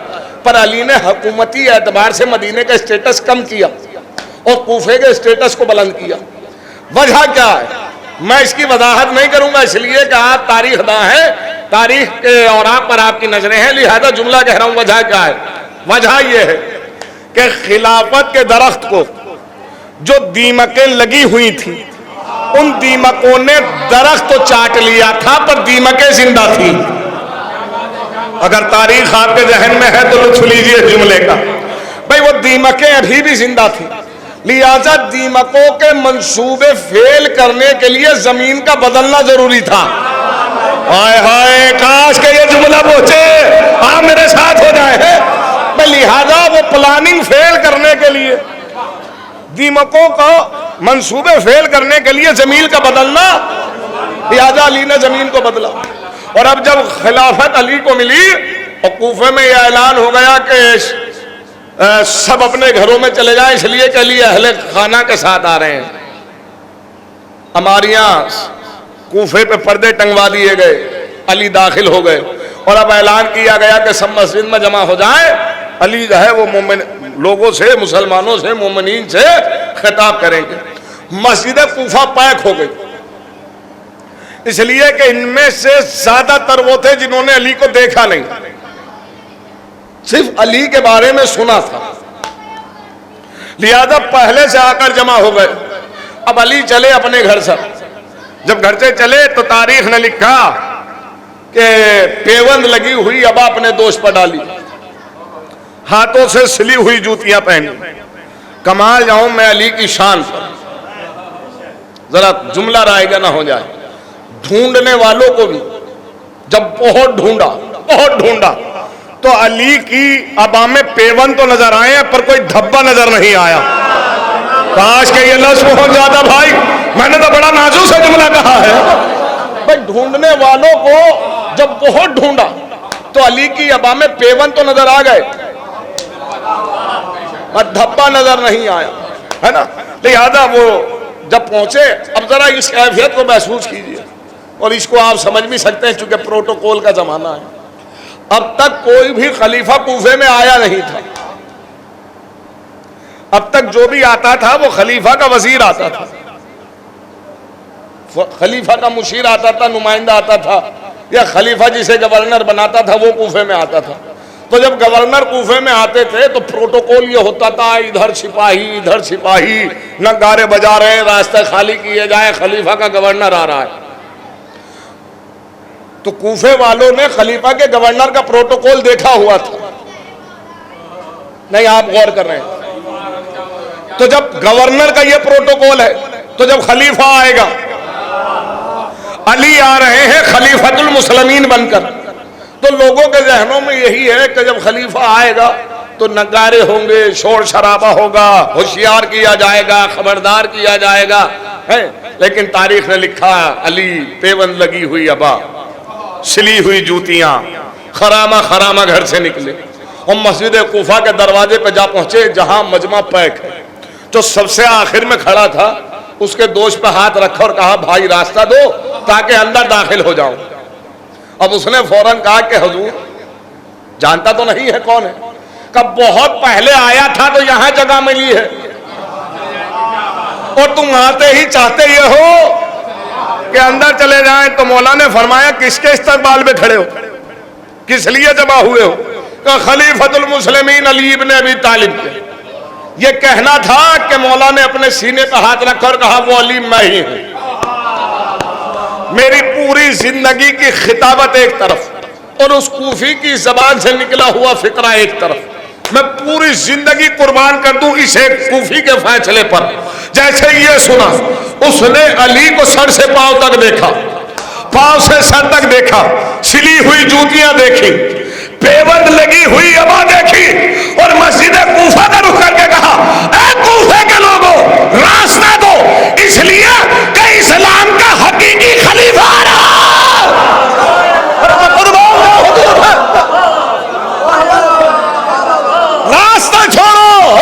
پر علی نے حکومتی اعتبار سے مدینے کا اسٹیٹس کم کیا اور کوفے کے اسٹیٹس کو بلند کیا۔ وجہ کیا ہے میں اس کی وضاحت نہیں کروں گا، اس لیے کہ آپ تاریخ داں ہیں، تاریخ کے اوراق پر آپ کی نظریں ہیں، لہذا جملہ کہہ رہا ہوں۔ وجہ کیا ہے؟ وجہ یہ ہے کہ خلافت کے درخت کو جو دیمکیں لگی ہوئی تھیں، ان دیمکوں نے درخت تو چاٹ لیا تھا پر دیمکیں زندہ تھیں۔ اگر تاریخ آپ کے ذہن میں ہے تو لطف لیجئے جملے کا، بھئی وہ دیمکیں ابھی بھی زندہ تھیں، لہذا دیمکوں کے منصوبے فیل کرنے کے لیے زمین کا بدلنا ضروری تھا۔ ہائے ہائے کاش کہ یہ جملہ پہنچے، آپ میرے ساتھ ہو جائیں۔ لہذا وہ پلاننگ فیل کرنے کے لیے، دیمکوں کا منصوبے فیل کرنے کے لیے زمین کا بدلنا، لہذا علی نے زمین کو بدلا۔ اور اب جب خلافت علی کو ملی اور کوفے میں یہ اعلان ہو گیا کہ سب اپنے گھروں میں چلے جائیں، اس لیے کہ علی اہل خانہ کے ساتھ آ رہے ہیں، ہمارے یہاں کوفے پہ پردے ٹنگوا دیے گئے، علی داخل ہو گئے اور اب اعلان کیا گیا کہ سب مسجد میں جمع ہو جائیں، علی جو ہے وہ مومن لوگوں سے، مسلمانوں سے، مومنین سے خطاب کریں گے۔ مسجد کوفہ پیک ہو گئی، اس لیے کہ ان میں سے زیادہ تر وہ تھے جنہوں نے علی کو دیکھا نہیں، صرف علی کے بارے میں سنا تھا، لہذا پہلے سے آ کر جمع ہو گئے۔ اب علی چلے اپنے گھر سے، جب گھر سے چلے تو تاریخ نے لکھا کہ پیوند لگی ہوئی ابا اپنے دوست پر ڈالی، ہاتھوں سے سلی ہوئی جوتیاں پہنی، کمال جاؤں میں علی کی شان پر، ذرا جملہ رائیگا نہ ہو جائے۔ ڈھونڈنے والوں کو بھی جب بہت ڈھونڈا تو علی کی ابا میں پیوند تو نظر آئے ہیں پر کوئی دھبا نظر نہیں آیا۔ کاش کہ یہ لفظ بہت زیادہ، بھائی میں نے تو بڑا نازک سے جملہ کہا ہے، بھائی ڈھونڈنے والوں کو جب بہت ڈھونڈا تو علی کی ابا میں پیوند تو نظر آ گئے پر دھبا نظر نہیں آیا، ہے نا؟ لہذا وہ جب پہنچے، اب ذرا اس کیفیت کو محسوس کیجئے اور اس کو آپ سمجھ بھی سکتے ہیں چونکہ پروٹوکول کا زمانہ ہے۔ اب تک کوئی بھی خلیفہ کوفے میں آیا نہیں تھا، اب تک جو بھی آتا تھا وہ خلیفہ کا وزیر آتا تھا، خلیفہ کا مشیر آتا تھا، نمائندہ آتا تھا، یا خلیفہ جسے گورنر بناتا تھا وہ کوفے میں آتا تھا۔ تو جب گورنر کوفے میں آتے تھے تو پروٹوکول یہ ہوتا تھا، ادھر سپاہی نگارے بجا رہے ہیں، راستے خالی کیے جائے، خلیفہ کا گورنر آ رہا ہے۔ تو کوفے والوں نے خلیفہ کے گورنر کا پروٹوکول دیکھا ہوا تھا، نہیں آپ غور کر رہے ہیں؟ تو جب گورنر کا یہ پروٹوکول ہے تو جب خلیفہ آئے گا، علی آ رہے ہیں خلیفۃ المسلمین بن کر، تو لوگوں کے ذہنوں میں یہی ہے کہ جب خلیفہ آئے گا تو نگارے ہوں گے، شور شرابہ ہوگا، ہوشیار کیا جائے گا، خبردار کیا جائے گا، ہے؟ لیکن تاریخ نے لکھا علی پیوند لگی ہوئی ابا، سلی ہوئی جوتیاں، خرامہ گھر سے نکلے اور مسجد کوفہ کے دروازے پہ جا پہنچے جہاں مجمع پیک ہے۔ جو سب سے آخر میں کھڑا تھا اس کے دوست پہ ہاتھ رکھا اور کہا بھائی راستہ دو تاکہ اندر داخل ہو جاؤں۔ اب اس نے فوراً کہا کہ حضور جانتا تو نہیں ہے کون ہے؟ کہ بہت پہلے آیا تھا تو یہاں جگہ ملی ہے اور تم آتے ہی چاہتے یہ ہو کہ اندر چلے جائیں۔ تو مولا نے فرمایا کس کے استقبال میں کھڑے ہو، کس لیے جمع ہوئے ہو؟ کہ خلیفۃ المسلمین علی ابن ابی طالب کے۔ یہ کہنا تھا کہ مولا نے اپنے سینے پہ ہاتھ رکھا اور کہا وہ علی میں ہی ہوں۔ میری پوری زندگی کی خطابت ایک طرف اور اس کوفی کی زبان سے نکلا ہوا فقرہ ایک طرف، میں پوری زندگی قربان کر دوں اس ایک کوفی کے فیصلے پر۔ جیسے یہ سنا اس نے علی کو سر سے پاؤں تک دیکھا، پاؤں سے سر تک دیکھا، سلی ہوئی جوتیاں دیکھی، پیوند لگی ہوئی ابا دیکھی اور مسجد کوفہ کا رخ کر کے کہا اے کوفے کے لوگوں راستہ دو، اس لیے کہ اسلام کا حقیقی خلیفہ آ رہا ہے، راستہ چھوڑو،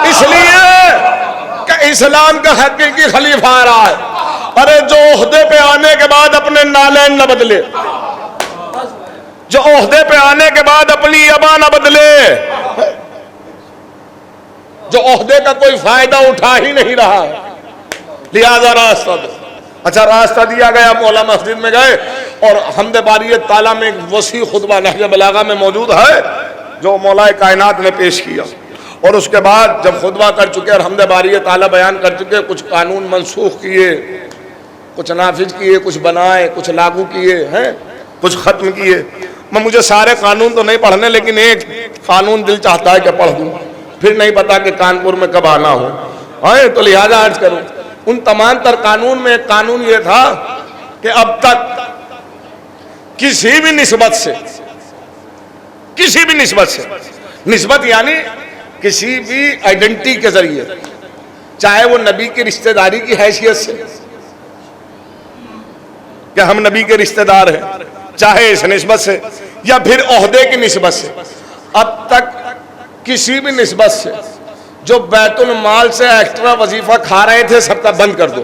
اس لیے کہ اسلام کا حقیقی خلیفہ آ رہا ہے۔ ارے جو عہدے پہ آنے کے بعد اپنے نالین نہ بدلے، جو عہدے پہ آنے کے بعد اپنی ابا نہ بدلے، جو عہدے کا کوئی فائدہ اٹھا ہی نہیں رہا، لہذا راستہ دو۔ اچھا راستہ دیا گیا، مولا مسجد میں گئے اور حمد باری تعالیٰ میں ایک وسیع خطبہ نہج بلاغہ میں موجود ہے جو مولا کائنات نے پیش کیا، اور اس کے بعد جب خطبہ کر چکے اور حمد باری تعالیٰ بیان کر چکے، کچھ قانون منسوخ کیے، کچھ نافذ کیے، کچھ بنائے، کچھ لاگو کیے ہیں، کچھ ختم کیے۔ مجھے سارے قانون تو نہیں پڑھنے، لیکن ایک قانون دل چاہتا ہے کہ پڑھ دوں، پھر نہیں پتا کہ کانپور میں کب آنا ہو، تو لہذا عرض کروں ان تمام تر قانون میں ایک قانون یہ تھا کہ اب تک کسی بھی نسبت سے، نسبت یعنی کسی بھی آئیڈینٹی کے ذریعے، چاہے وہ نبی کی رشتہ داری کی حیثیت سے کہ ہم نبی کے رشتہ دار ہیں، چاہے اس نسبت سے یا پھر عہدے کی نسبت سے، اب تک کسی بھی نسبت سے جو بیت المال سے ایکسٹرا وظیفہ کھا رہے تھے سب کا بند کر دو۔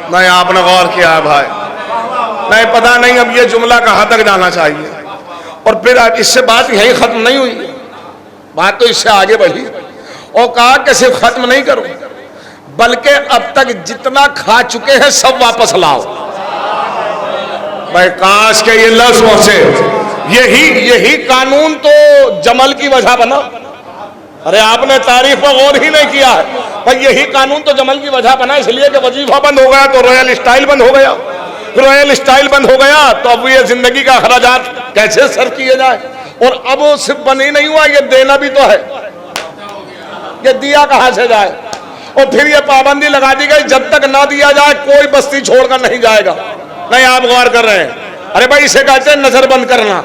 نہیں آپ نے غور کیا ہے بھائی، نہیں پتہ نہیں اب یہ جملہ کہاں تک جانا چاہیے۔ اور پھر اس سے بات یہی ختم نہیں ہوئی، بات تو اس سے آگے بڑھی اور کہا کہ صرف ختم نہیں کرو بلکہ اب تک جتنا کھا چکے ہیں سب واپس لاؤ۔ بھائی کاش کہ یہ لفظ سے یہی قانون تو جمل کی وجہ بنا۔ ارے آپ نے تعریف پر غور ہی نہیں کیا ہے، بھائی یہی قانون تو جمل کی وجہ بنا، اس لیے کہ وظیفہ بند ہو گیا تو رائل اسٹائل بند ہو گیا، رائل اسٹائل بند ہو گیا تو اب یہ زندگی کا اخراجات کیسے سر کیے جائے، اور اب وہ صرف بند ہی نہیں ہوا، یہ دینا بھی تو ہے، یہ دیا کہاں سے جائے، اور پھر یہ پابندی لگا دی گئی جب تک نہ دیا جائے کوئی بستی چھوڑ کر نہیں جائے گا۔ نہیں آپ غور کر رہے ہیں، ارے بھائی اسے کہتے ہیں نظر بند کرنا،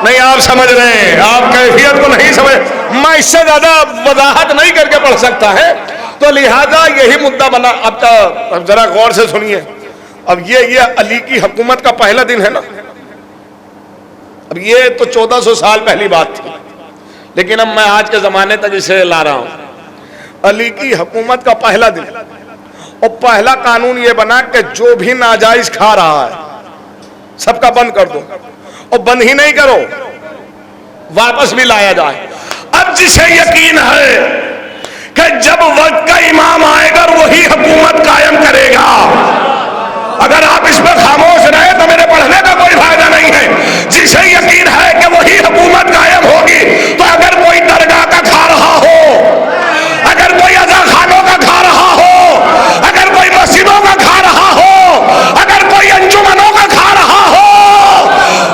نہیں آپ سمجھ رہے ہیں، آپ کیفیت کو نہیں سمجھ، میں اس سے زیادہ وضاحت نہیں کر کے پڑھ سکتا ہے، تو لہذا یہی مدعا بنا۔ اب ذرا غور سے سنیے، اب یہ علی کی حکومت کا پہلا دن ہے نا، اب یہ تو 1400 سال پہلی بات تھی، لیکن اب میں آج کے زمانے تک اسے لا رہا ہوں۔ علی کی حکومت کا پہلا دن اور پہلا قانون یہ بنا کہ جو بھی ناجائز کھا رہا ہے سب کا بند کر دو، اور بند ہی نہیں کرو واپس بھی لایا جائے۔ اب جسے یقین ہے کہ جب وقت کا امام آئے گا وہی حکومت قائم کرے گا، اگر آپ اس پہ خاموش رہے تو میرے پڑھنے کا کوئی فائدہ نہیں ہے۔ جسے یقین ہے کہ وہی حکومت قائم ہوگی، تو اگر کوئی درگاہ کا کھا رہا ہو، اگر کوئی عزا خانوں کا کھا رہا ہو، اگر کوئی مسجدوں کا کھا رہا ہو، اگر کوئی انجمنوں کا کھا رہا ہو،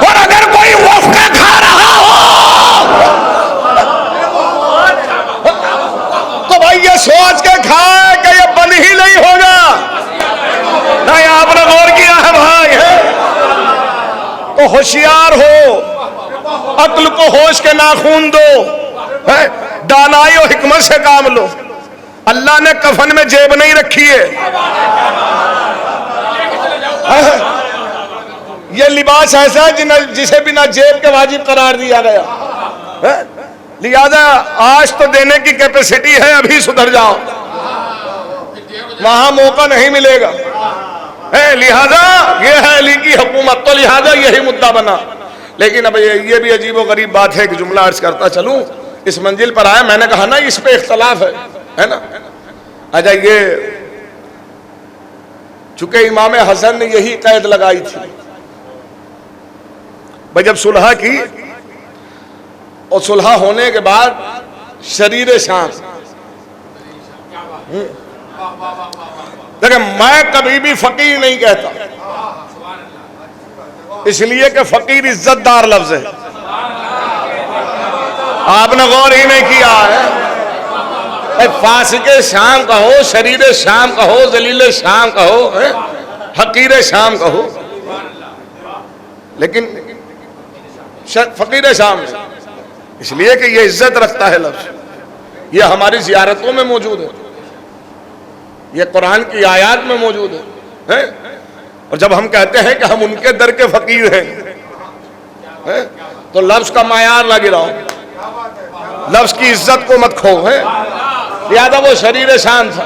اور اگر کوئی وقف کا کھا رہا ہو، تو بھائی یہ سوچ کے کھائے کہ یہ بند ہی نہیں ہوگا۔ نہیں آپ نے غور کیا ہے بھائی، تو ہوشیار ہو، عقل کو ہوش کے ناخون دو، دانائی و حکمت سے کام لو۔ اللہ نے کفن میں جیب نہیں رکھی ہے، یہ لباس ایسا ہے جسے بنا جیب کے واجب قرار دیا گیا، لہذا آج تو دینے کی کیپیسٹی ہے، ابھی سدھر جاؤ، وہاں موقع نہیں ملے گا۔ لہذا یہ ہے علی کی حکومت، تو لہذا یہی مدعا بنا۔ لیکن اب یہ بھی عجیب و غریب بات ہے کہ جملہ عرض کرتا چلوں، اس منزل پر آیا، میں نے کہا نا اس پہ اختلاف ہے نا۔ اچھا یہ چونکہ امام حسن نے یہی قید لگائی تھی، بھائی جب صلح کی اور صلح ہونے کے بعد شریر شام، دیکھیں میں کبھی بھی فقیر نہیں کہتا، اس لیے کہ فقیر عزت دار لفظ ہے، آپ نے غور ہی نہیں کیا ہے۔ فاسق شام کہو، شریر شام کہو، ذلیل شام کہو، حقیر شام کہو، لیکن فقیر شام اس لیے کہ یہ عزت رکھتا ہے لفظ، یہ ہماری زیارتوں میں موجود ہے، یہ قرآن کی آیات میں موجود ہے، اور جب ہم کہتے ہیں کہ ہم ان کے در کے فقیر ہیں تو لفظ کا معیار نہ گراؤ، لفظ کی عزت کو مت کھو، لہذا وہ شریر شان تھا۔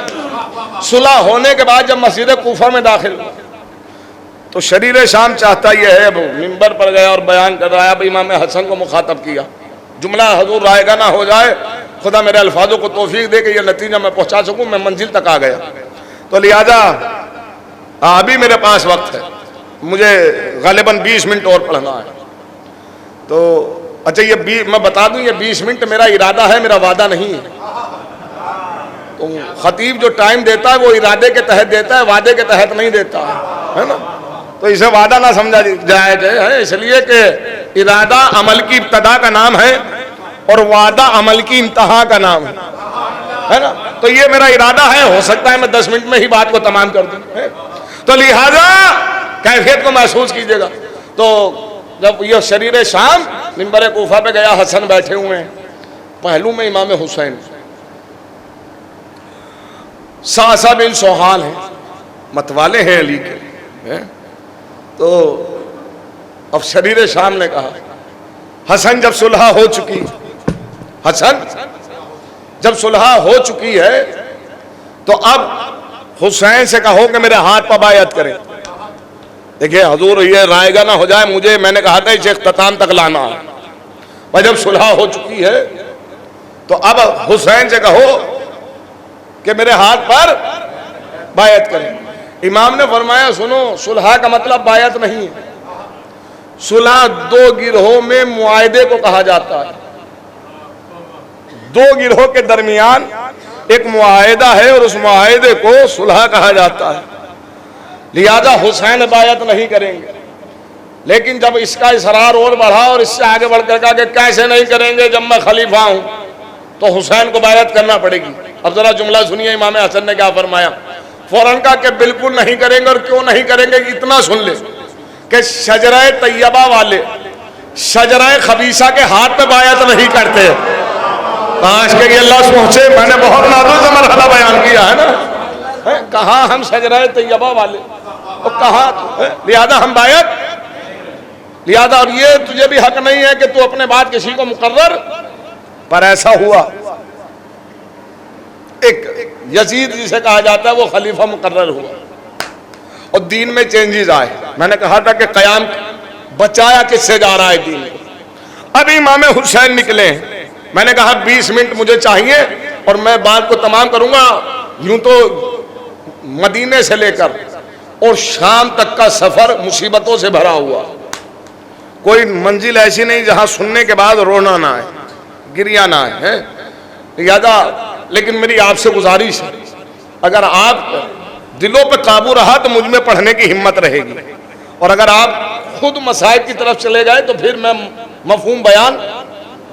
صلح ہونے کے بعد جب مسجد کوفہ میں داخل ہوا تو شریر شام چاہتا یہ ہے، اب منبر پر گیا اور بیان کر رہا ہے، اب امام حسن کو مخاطب کیا، جملہ حضور رائے گا نہ ہو جائے، خدا میرے الفاظوں کو توفیق دے کہ یہ نتیجہ میں پہنچا سکوں، میں منزل تک آ گیا، تو لہذا ابھی میرے پاس وقت ہے، مجھے غالباً 20 منٹ اور پڑھنا ہے، تو اچھا یہ میں بتا دوں، یہ 20 منٹ میرا ارادہ ہے، میرا وعدہ نہیں ہے۔ تو خطیب جو ٹائم دیتا ہے وہ ارادے کے تحت دیتا ہے، وعدے کے تحت نہیں دیتا ہے نا، تو اسے وعدہ نہ سمجھا جائے، اس لیے کہ ارادہ عمل کی ابتدا کا نام ہے اور وعدہ عمل کی انتہا کا نام ہے نا، تو یہ میرا ارادہ ہے، ہو سکتا ہے میں 10 منٹ میں ہی بات کو تمام کر دوں، تو لہذا کیفیت کو محسوس کیجئے گا۔ تو جب یہ شریر شام منبر کوفہ پہ گیا، حسن بیٹھے ہوئے ہیں، پہلو میں امام حسین، ساسا بن سوحال ہیں، متوالے ہیں علی کے، تو اب شریر شام نے کہا حسن جب صلح ہو چکی، حسن جب صلح ہو چکی ہے تو اب حسین سے کہو کہ میرے ہاتھ پہ بیعت کریں۔ دیکھیں حضور یہ رائے گا نہ ہو جائے، مجھے میں نے کہا تھا اسے اختتام تک لانا ہے، اور جب صلح ہو چکی ہے تو اب حسین سے کہو کہ میرے ہاتھ پر بیعت کریں۔ امام نے فرمایا سنو، صلح کا مطلب بیعت نہیں ہے، صلح 2 گروہوں میں معاہدے کو کہا جاتا ہے، 2 گروہوں کے درمیان ایک معاہدہ ہے اور اس معاہدے کو صلح کہا جاتا ہے، لہذا حسین بیعت نہیں کریں گے، لیکن جب اس کا اصرار اور بڑھا اور اس سے آگے بڑھ کر کہا کہ کیسے نہیں کریں گے جب میں خلیفہ ہوں، تو حسین کو بیعت کرنا پڑے گی۔ اب ذرا جملہ سنیے امام حسن نے کیا فرمایا، فوراً کہا کہ بالکل نہیں کریں گے، اور کیوں نہیں کریں گے اتنا سن لے کہ شجرہ طیبہ والے شجرہ خبیثہ کے ہاتھ پہ بیعت نہیں کرتے۔ کاش کہ اللہ سوچے، میں نے بہت نازک مرحلہ بیان کیا ہے نا، کہاں ہم شجرہ طیبہ والے اور کہاں، لہذا ہم بیعت، لہذا اور یہ تجھے بھی حق نہیں ہے کہ تو اپنے بعد کسی کو مقرر، پر ایسا ہوا ایک یزید جسے کہا جاتا ہے وہ خلیفہ مقرر ہوا اور دین میں چینجز آئے۔ میں نے کہا تھا کہ قیام بچایا کس سے جا رہا ہے دین کو۔ اب امام حسین نکلے ہیں، میں نے کہا 20 منٹ مجھے چاہیے اور میں بات کو تمام کروں گا۔ یوں تو مدینے سے لے کر اور شام تک کا سفر مصیبتوں سے بھرا ہوا، کوئی منزل ایسی نہیں جہاں سننے کے بعد رونا نہ آئے، گریا نہ آئے، لہذا لیکن میری آپ سے گزارش ہے، اگر آپ دلوں پہ قابو رہا تو مجھ میں پڑھنے کی ہمت رہے گی، اور اگر آپ خود مسائل کی طرف چلے گئے تو پھر میں مفہوم بیان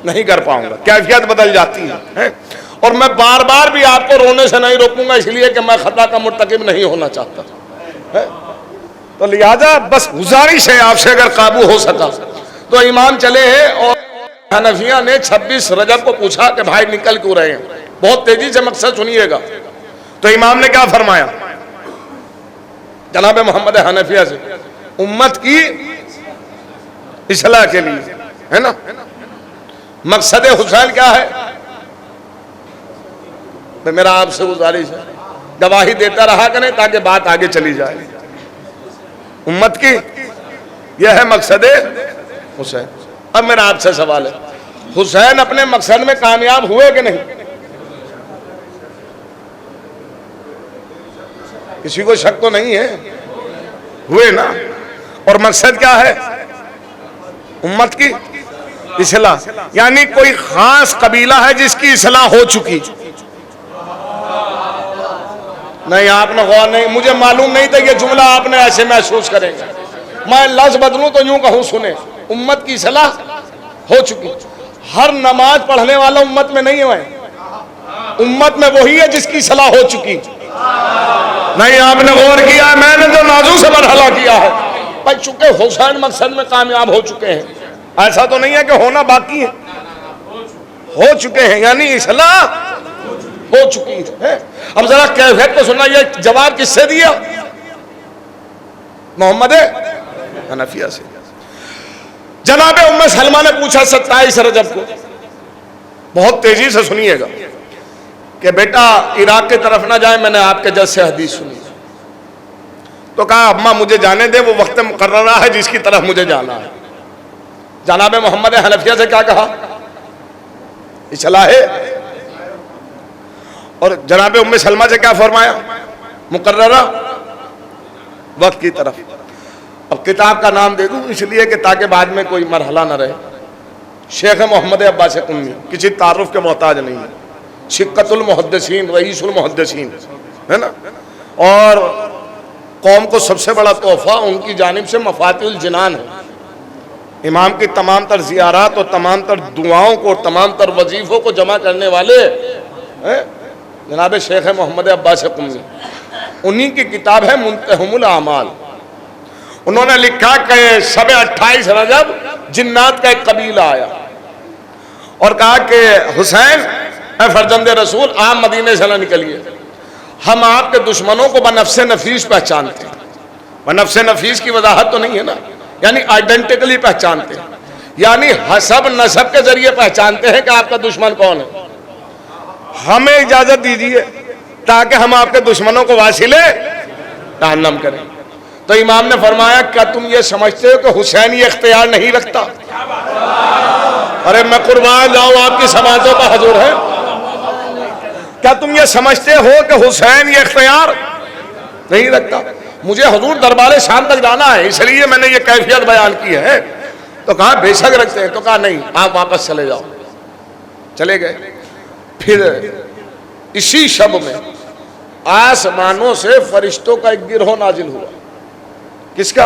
نہیں کر پاؤں گا، کیفیت بدل جاتی ہے، اور میں بار بار بھی آپ کو رونے سے نہیں روکوں گا، اس لیے کہ میں خطا کا مرتکب نہیں ہونا چاہتا، تو لہذا بس گزارش ہے آپ سے، اگر قابو ہو سکا تو امام چلے ہیں۔ اور حنفیہ نے 26 رجب کو پوچھا کہ بھائی نکل کیوں رہے ہیں، بہت تیزی سے مقصد سنیے گا، تو امام نے کیا فرمایا جناب محمد حنفیہ سے، امت کی اصلاح کے لیے، ہے نا، مقصد حسین کیا ہے، تو میرا آپ سے گزارش ہے گواہی دیتا رہا کریں تاکہ بات آگے چلی جائے، امت کی یہ ہے مقصد حسین۔ اب میرا آپ سے سوال ہے، حسین اپنے مقصد میں کامیاب ہوئے کہ نہیں؟ کسی کو شک تو نہیں ہے، ہوئے نا، اور مقصد کیا ہے، امت کی اصلاح، یعنی کوئی خاص قبیلہ ہے جس کی اصلاح ہو چکی، نہیں آپ نے غور نہیں، مجھے معلوم نہیں تھا یہ جملہ آپ نے ایسے محسوس کریں گے، میں لفظ بدلوں تو یوں کہوں سنیں، امت کی اصلاح ہو چکی، ہر نماز پڑھنے والا امت میں نہیں ہے، امت میں وہی ہے جس کی اصلاح ہو چکی، نہیں آپ نے غور کیا ہے، میں نے جو نازو سے مرحلہ کیا ہے، بھائی چونکہ حسین مقصد میں کامیاب ہو چکے ہیں، ایسا تو نہیں ہے کہ ہونا باقی ہے، ہو چکے ہیں، یعنی اصلاح ہو چکی ہے۔ اب ذرا کیفیت کو سننا، یہ جواب کس سے دیا؟ محمد حنفیہ سے۔ جناب ام سلمہ نے پوچھا 27 رجب کو، بہت تیزی سے سنیے گا، کہ بیٹا عراق کی طرف نہ جائیں، میں نے آپ کے جج سے حدیث سنی. تو کہا اماں مجھے جانے دے، وہ وقت مقررہ ہے جس کی طرف مجھے جانا ہے. جناب محمد حنفیہ سے کیا کہا؟ اصلاح ہے. اور جناب ام سلمہ سے کیا فرمایا؟ مقررہ وقت کی طرف. اب کتاب کا نام دے دوں اس لیے کہ تاکہ بعد میں کوئی مرحلہ نہ رہے. شیخ محمد عباس قمی، کسی تعارف کے محتاج نہیں ہے. شقت المحدثین، رئیس المحدثین ہے نا. اور قوم کو سب سے بڑا تحفہ ان کی جانب سے مفاتیح الجنان ہے. امام کی تمام تر زیارات اور تمام تر دعاؤں کو، تمام تر وظیفوں کو جمع کرنے والے جناب شیخ محمد عباس قمی. انہی کی کتاب ہے منتہم الاعمال. انہوں نے لکھا کہ شب 28 رجب جنات کا ایک قبیلہ آیا اور کہا کہ حسین اے فرزند رسول، آپ مدینے سے نہ نکلیے، ہم آپ کے دشمنوں کو بنفس نفیس پہچانتے ہیں. بنفس نفیس کی وضاحت تو نہیں ہے نا، یعنی آئیڈینٹیکلی پہچانتے ہیں، یعنی حسب نسب کے ذریعے پہچانتے ہیں کہ آپ کا دشمن کون ہے. ہمیں اجازت دیجیے تاکہ ہم آپ کے دشمنوں کو واصل جہنم کریں. تو امام نے فرمایا کیا تم یہ سمجھتے ہو کہ حسین یہ اختیار نہیں رکھتا؟ ارے میں قربان جاؤں آپ کی سماعتوں کا حضور ہے. کیا تم یہ سمجھتے ہو کہ حسین یہ اختیار نہیں رکھتا؟ مجھے حضور دربار شام تک جانا ہے، اس لیے میں نے یہ کیفیت بیان کی ہے. تو کہا بے شک رکھتے ہیں. تو کہا نہیں، آپ واپس چلے جاؤ. چلے گئے. پھر اسی شب میں آسمانوں سے فرشتوں کا ایک گروہ نازل ہوا. کس کا؟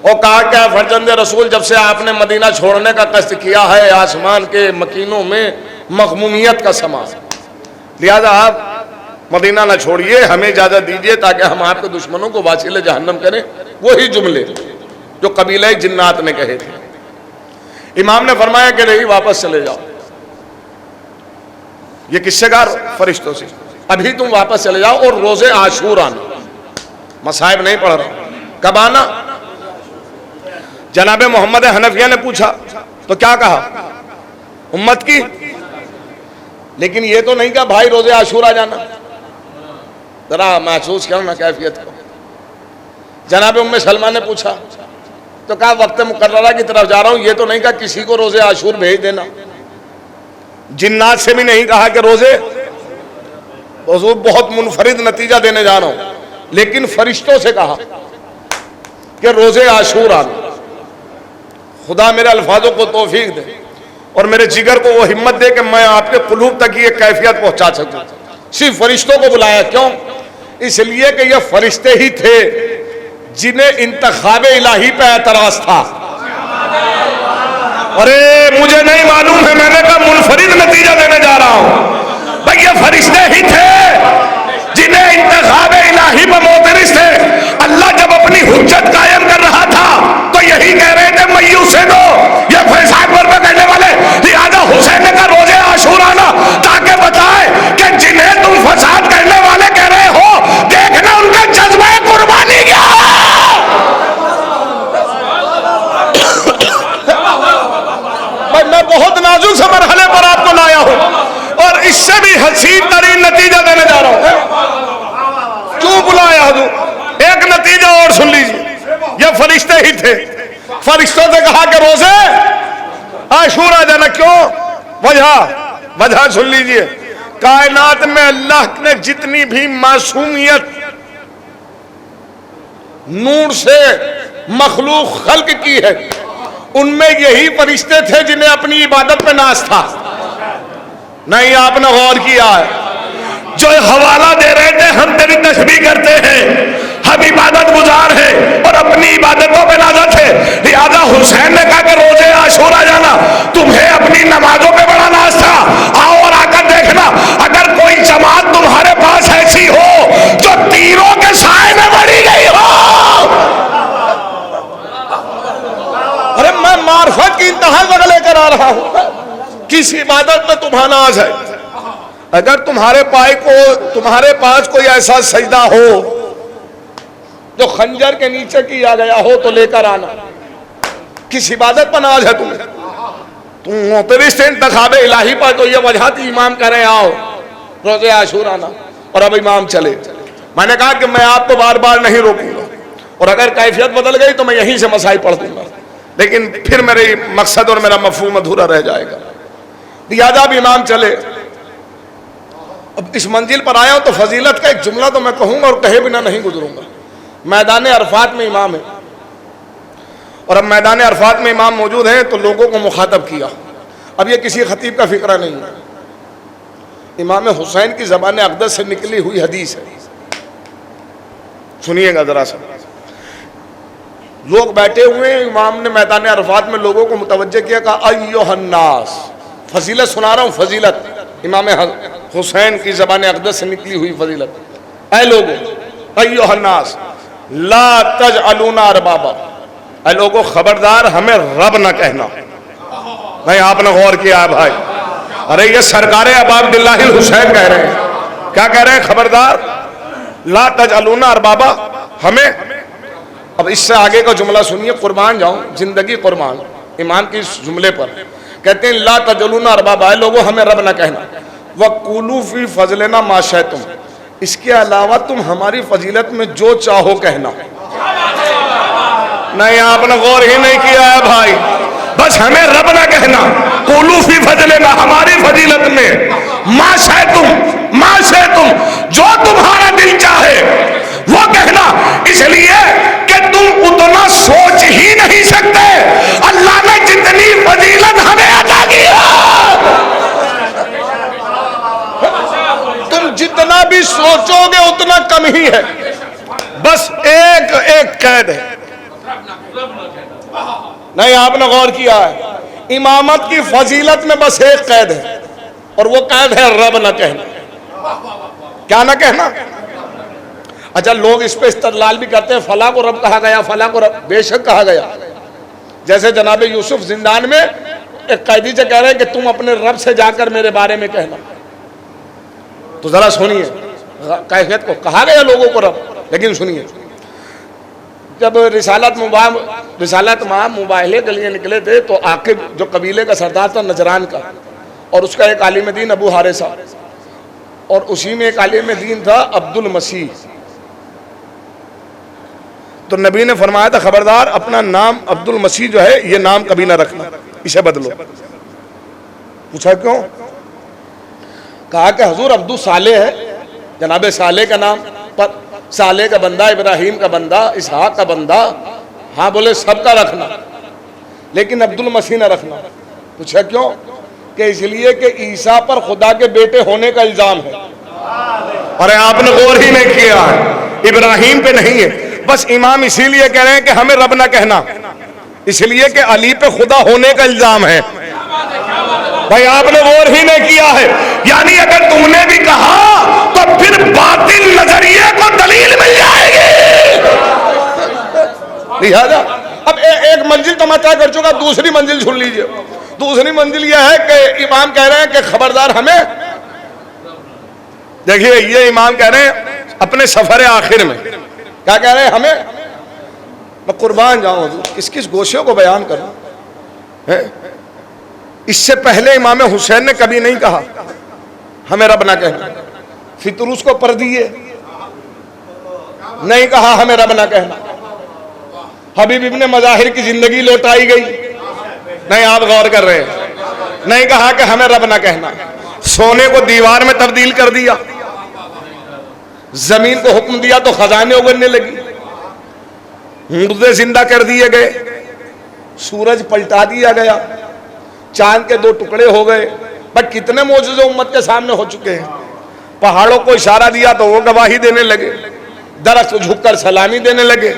اور کہا کہ فرزند رسول جب سے آپ نے مدینہ چھوڑنے کا قصد کیا ہے آسمان کے مکینوں میں مغمومیت کا سما، لہذا آپ مدینہ نہ چھوڑیے، ہمیں اجازت دیجیے تاکہ ہم آپ کے دشمنوں کو واصل جہنم کریں. وہی جملے جو قبیلہ جنات نے کہے تھے. امام نے فرمایا کہ نہیں، واپس چلے جاؤ. یہ کس سے کہا؟ فرشتوں سے. ابھی تم واپس چلے جاؤ اور روز عاشور آنا. مصائب نہیں پڑھ رہا. کب آنا؟ جناب محمد حنفیہ نے پوچھا تو کیا کہا؟ امت کی. لیکن یہ تو نہیں کہا بھائی روز عاشور آ جانا. ذرا محسوس کرنا کیفیت کو. جناب ام سلمہ نے پوچھا تو کہا وقت مقررہ کی طرف جا رہا ہوں. یہ تو نہیں کہا کسی کو روز عاشور بھیج دینا. جنات سے بھی نہیں کہا کہ روزے. حضور بہت منفرد نتیجہ دینے جا رہا ہوں، لیکن فرشتوں سے کہا کہ روزے عاشور آنا. خدا میرے الفاظوں کو توفیق دے اور میرے جگر کو وہ ہمت دے کہ میں آپ کے قلوب تک یہ کیفیت پہنچا سکوں. صرف فرشتوں کو بلایا. کیوں؟ اس لیے کہ یہ فرشتے ہی تھے جنہیں انتخاب الہی پہ اعتراض تھا. ارے مجھے نہیں معلوم ہے، میں نے کہا منفرد نتیجہ دینے جا رہا ہوں. بھئی یہ فرشتے ہی تھے جنہیں انتخاب الہی پہ معترض تھے. اللہ جب اپنی حجت قائم کر رہا تھا تو یہی کہہ رہے تھے میوسے دو یہ فیصاب پر پہ کہنے والے. لہذا حسین نے کہا روزے عاشور آنا تاکہ بتائے کہ جنہیں تم فساد کرنے والے کہہ رہے ہو دیکھنا ان کا جذبہ قربانی کیا ہے. میں بہت نازک سے مرحلے پر آپ کو لایا ہوں اور اس سے بھی حسین ترین نتیجہ دینے جا رہا ہوں. کیوں بلایا حضور؟ ایک نتیجہ اور سن لیجیے. یہ فرشتے ہی تھے. فرشتوں سے کہا کہ روزے عاشور آ جانا. کیوں؟ وجہ سن لیجیے. کائنات میں اللہ نے جتنی بھی معصومیت نور سے مخلوق خلق کی ہے ان میں یہی فرشتے تھے جنہیں اپنی عبادت پہ ناز تھا. نہیں آپ نے غور کیا ہے؟ جو حوالہ دے رہے تھے ہم تیری تسبیح کرتے ہیں، ہم عبادت گزار ہیں اور اپنی عبادتوں پہ نازا تھے. لہذا حسین نے کہا کہ روزے عاشور آ جانا. تمہیں اپنی نمازوں پہ بڑا ناز تھا. آؤ اور آ کر دیکھنا اگر کوئی جماعت تمہارے پاس ایسی ہو جو تیروں کے سائے میں بڑھی گئی ہو. ارے میں معرفت کی انتہا تک لے کر آ رہا ہوں. کس عبادت میں تمہارا ناز ہے؟ اگر تمہارے پاس کوئی ایسا سجدہ ہو جو خنجر کے نیچے کیا گیا ہو تو لے کر آنا. کس عبادت پر ناز ہے تمہیں؟ تم معترض سے انتخاب الہی پر. تو یہ وجہ تھی امام کہہ رہے آؤ روزے عاشور آنا، اور اب امام چلے۔ میں نے کہا کہ میں آپ کو بار بار نہیں روکوں گا، اور اگر کیفیت بدل گئی تو میں یہیں سے مسائل پڑھ دوں گا، لیکن پھر میرے مقصد اور میرا مفہوم ادھورا رہ جائے گا۔ لہٰذا اب امام چلے۔ اب اس منزل پر آیا ہوں تو فضیلت کا ایک جملہ تو میں کہوں گا اور کہے بنا نہیں گزروں گا۔ میدان عرفات میں امام ہے، اور اب میدان عرفات میں امام موجود ہیں تو لوگوں کو مخاطب کیا۔ اب یہ کسی خطیب کا فقرہ نہیں ہے، امام حسین کی زبان اقدس سے نکلی ہوئی حدیث ہے، سنیے گا ذرا سا۔ لوگ بیٹھے ہوئے ہیں، امام نے میدان عرفات میں لوگوں کو متوجہ کیا، کہا ایھا الناس، فضیلت سنا رہا ہوں، فضیلت امام حسین کی زبان اقدس سے نکلی ہوئی فضیلت۔ اے لوگو، ایھا الناس لا تجعلونا اربابا، اے لوگو خبردار ہمیں رب نہ کہنا۔ نہیں، آپ نے غور کیا ہے بھائی، ارے یہ سرکار ابا عبداللہ الحسین کہہ رہے ہیں، کیا کہہ رہے ہیں؟ خبردار لا تجعلونا اربابا، ہمیں۔ اب اس سے آگے کا جملہ سنیے، قربان جاؤں، زندگی قربان امام کی اس جملے پر۔ کہتے ہیں لا تجعلونا اربابا، اے لوگو ہمیں رب نہ کہنا، وَقُولُوا فِي فَضْلِنَا مَا شَئْتُمْ، اس کے علاوہ تم ہماری فضیلت میں جو چاہو کہنا۔ نہیں، آپ نے غور ہی نہیں کیا ہے بھائی، بس ہمیں رب نہ کہنا، قولوا فی فضلنا، ہماری فضیلت میں، ما شئتم، ما شئتم، جو تمہارا دل چاہے وہ کہنا، اس لیے کہ تم اتنا سوچ ہی نہیں سکتے اللہ نے جتنی فضیلت ہمیں عطا کی ہے۔ تم جتنا بھی سوچو گے اتنا کم ہی ہے، بس ایک قید ہے۔ نہیں، آپ نے غور کیا ہے، امامت کی فضیلت میں بس ایک قید ہے، اور وہ قید ہے رب نہ کہنا۔ کیا نہ کہنا؟ اچھا، لوگ اس پہ استدلال بھی کرتے ہیں، فلاں کو رب کہا گیا، فلاں کو رب، بے شک کہا گیا۔ جیسے جناب یوسف زندان میں ایک قیدی سے کہہ رہے ہیں کہ تم اپنے رب سے جا کر میرے بارے میں کہنا۔ تو ذرا سنیے، کیفیت کو کہا گیا لوگوں کو رب، لیکن سنیے، جب رسالت ماہ مباہلے کے لیے نکلے تھے تو عاقب جو قبیلے کا سردار تھا نجران کا، اور اس کا ایک عالم دین ابو حارثہ، اور اسی میں ایک عالم دین تھا عبد المسیح۔ تو نبی نے فرمایا تھا خبردار اپنا نام عبد المسیح جو ہے یہ نام کبھی نہ رکھنا، اسے بدلو۔ پوچھا کیوں؟ کہا کہ حضور عبد صالح ہے، جناب صالح کا نام، پر صالح کا بندہ، ابراہیم کا بندہ، اسحاق کا بندہ، ہاں بولے سب کا رکھنا، لیکن عبد المسیح نہ رکھنا۔ پوچھا کیوں؟ کہ اس لیے کہ عیسیٰ پر خدا کے بیٹے ہونے کا الزام ہے۔ ارے آپ نے غور ہی نہیں کیا ہے، ابراہیم پہ نہیں ہے، بس امام اسی لیے کہہ رہے ہیں کہ ہمیں رب نہ کہنا، اس لیے کہ علی پہ خدا ہونے کا الزام ہے۔ بھائی آپ نے غور ہی نہیں کیا ہے، یعنی اگر تم نے بھی کہا تو پھر باطل نظریے کو دلیل مل جائے گی۔ لہذا اب ایک منزل تو میں طے کر چکا، دوسری منزل سن لیجئے۔ دوسری منزل یہ ہے کہ امام کہہ رہے ہیں کہ خبردار ہمیں، دیکھیے یہ امام کہہ رہے ہیں اپنے سفر آخر میں، کیا کہہ رہے ہیں؟ ہمیں، میں قربان جاؤں حضور، کس گوشے کو بیان کروں۔ اس سے پہلے امام حسین نے کبھی نہیں کہا ہمیں رب نہ کہنا، فطروس کو پر دیے نہیں کہا ہمیں رب نہ کہنا، حبیب ابن مظاہر کی زندگی لوٹائی گئی، نہیں آپ غور کر رہے ہیں، نہیں کہا کہ ہمیں رب نہ کہنا، سونے کو دیوار میں تبدیل کر دیا، زمین کو حکم دیا تو خزانے اگلنے لگی، مردے زندہ کر دیے گئے، سورج پلٹا دیا گیا، چاند کے 2 ٹکڑے ہو گئے۔ بٹ کتنے معجزے امت کے سامنے ہو چکے ہیں، پہاڑوں کو اشارہ دیا تو وہ گواہی دینے لگے، درخت جھک کر سلامی دینے لگے،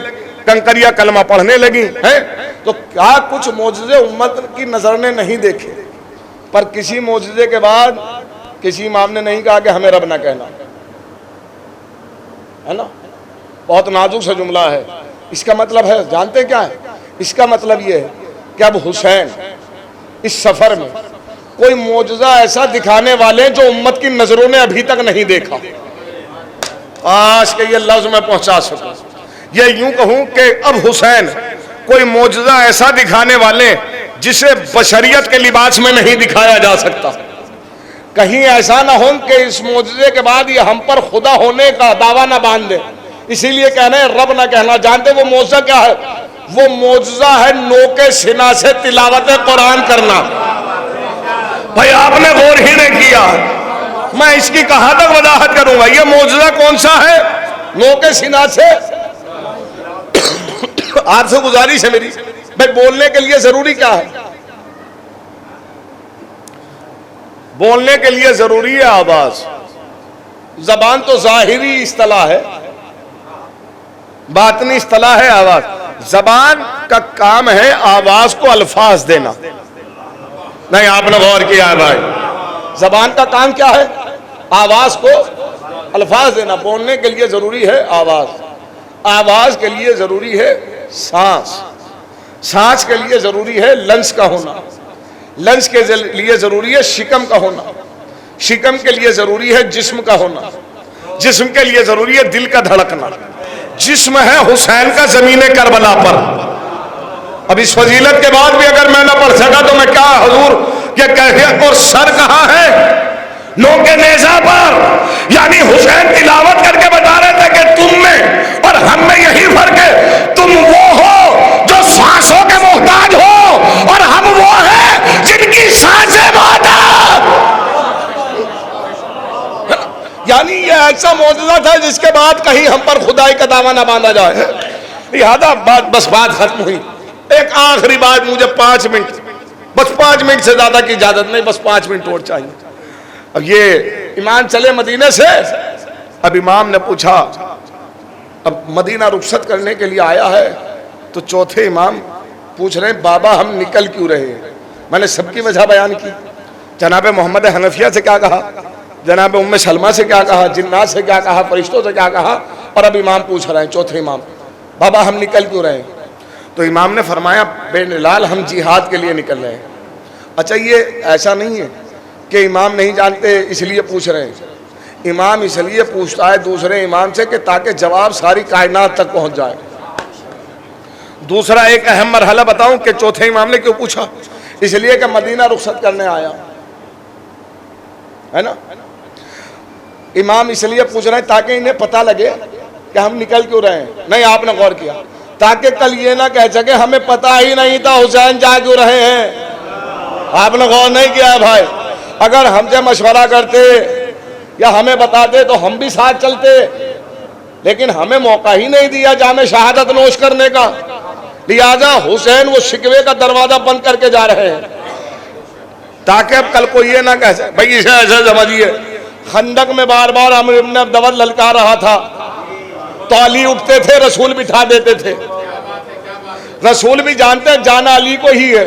کنکریاں کلمہ پڑھنے لگی ہیں۔ تو کیا کچھ معجزے امت کی نظر نے نہیں دیکھے، پر کسی معجزے کے بعد کسی امام نے نہیں کہا کہ ہمیں رب نہ کہنا، ہے نا؟ بہت نازک سا جملہ ہے۔ اس کا مطلب ہے جانتے کیا ہے؟ اس کا مطلب یہ ہے کہ اب حسین اس سفر میں کوئی معجزہ ایسا دکھانے والے جو امت کی نظروں نے ابھی تک نہیں دیکھا۔ آج کے یہ لفظ میں پہنچا سکوں، یہ یوں کہوں کہ اب حسین کوئی معجزہ ایسا دکھانے والے جسے بشریت کے لباس میں نہیں دکھایا جا سکتا، کہیں ایسا نہ ہو کہ اس معجزے کے بعد یہ ہم پر خدا ہونے کا دعویٰ نہ باندھ دے، اسی لیے کہنا ہے رب نہ کہنا۔ جانتے وہ معجزہ کیا ہے؟ وہ معجزہ ہے نوک سینہ سے تلاوت قرآن کرنا۔ بھائی آپ نے غور ہی نہیں کیا، میں اس کی کہاں تک وضاحت کروں گا؟ یہ معجزہ کون سا ہے؟ نوک سینہ سے۔ آپ سے گزارش ہے میری، بھائی بولنے کے لیے ضروری کیا ہے؟ بولنے کے لیے ضروری ہے آواز۔ زبان تو ظاہری اصطلاح ہے، باطنی اصطلاح ہے آواز۔ زبان کا کام ہے آواز کو الفاظ دینا۔ نہیں آپ نے غور کیا ہے بھائی، زبان کا کام کیا ہے؟ آواز کو الفاظ دینا۔ بولنے کے لیے ضروری ہے آواز، آواز کے لیے ضروری ہے سانس، سانس کے لیے ضروری ہے لنس کا ہونا، لنس کے لیے ضروری ہے شکم کا ہونا، شکم کے لیے ضروری ہے جسم کا ہونا، جسم کے لیے ضروری ہے دل کا دھڑکنا۔ جسم ہے حسین کا زمین کربلا پر۔ اب اس فضیلت کے بعد بھی اگر میں نہ پڑھ سکا تو میں کیا حضور یہ کیفیت؟ اور سر کہاں ہے؟ نوک نیزہ پر۔ یعنی حسین تلاوت کر کے بتا رہے تھے کہ تم میں اور ہم میں یہی فرق ہے، تم وہ ہو جو سانسوں کے محتاج ہو اور ہم وہ ہیں جن کی سانسیں محتاج۔ یعنی یہ ایسا معجزہ تھا جس کے بعد کہیں ہم پر خدائی کا دعویٰ نہ باندھا جائے۔ لہذا بات ختم ہوئی۔ ایک آخری بات، مجھے 5 منٹ، بس 5 منٹ سے زیادہ کی اجازت نہیں، بس 5 منٹ اور چاہیے۔ اب یہ امام چلے مدینے سے، اب امام نے پوچھا، اب مدینہ رخصت کرنے کے لیے آیا ہے، تو چوتھے امام پوچھ رہے ہیں بابا ہم نکل کیوں رہے ہیں؟ میں نے سب کی وجہ بیان کی، جناب محمد حنفیہ سے کیا کہا، جناب ام سلمہ سے کیا کہا، جنات سے کیا کہا، فرشتوں سے کیا کہا، اور اب امام پوچھ رہے ہیں چوتھے امام بابا ہم نکل کیوں رہے ہیں؟ تو امام نے فرمایا بے نلال ہم جہاد کے لیے نکل رہے ہیں۔ اچھا یہ ایسا نہیں ہے کہ امام نہیں جانتے اس لیے پوچھ رہے ہیں، امام اس لیے پوچھتا ہے دوسرے امام سے کہ تاکہ جواب ساری کائنات تک پہنچ جائے۔ دوسرا ایک اہم مرحلہ بتاؤں کہ چوتھے امام نے کیوں پوچھا؟ اس لیے کہ مدینہ رخصت کرنے آیا ہے نا۔ امام اس لیے پوچھ رہے ہیں تاکہ انہیں پتہ لگے کہ ہم نکل کیوں رہے ہیں۔ نہیں آپ نے غور کیا، تاکہ کل یہ نہ کہہ سکے ہمیں پتہ ہی نہیں تھا حسین جا کیوں رہے ہیں۔ آپ نے غور نہیں کیا بھائی، اگر ہم سے مشورہ کرتے یا ہمیں بتاتے تو ہم بھی ساتھ چلتے، لیکن ہمیں موقع ہی نہیں دیا جام شہادت نوش کرنے کا۔ لہذا حسین وہ شکوے کا دروازہ بند کر کے جا رہے ہیں تاکہ اب کل کو یہ نہ کہہ سکے بھائی اسے ایسے سمجھیے۔ خندق میں بار بار عمرو ابن عبدود للکار رہا تھا، تو علی اٹھتے تھے رسول بٹھا دیتے تھے، رسول بھی جانتے جانا علی کو ہی ہے،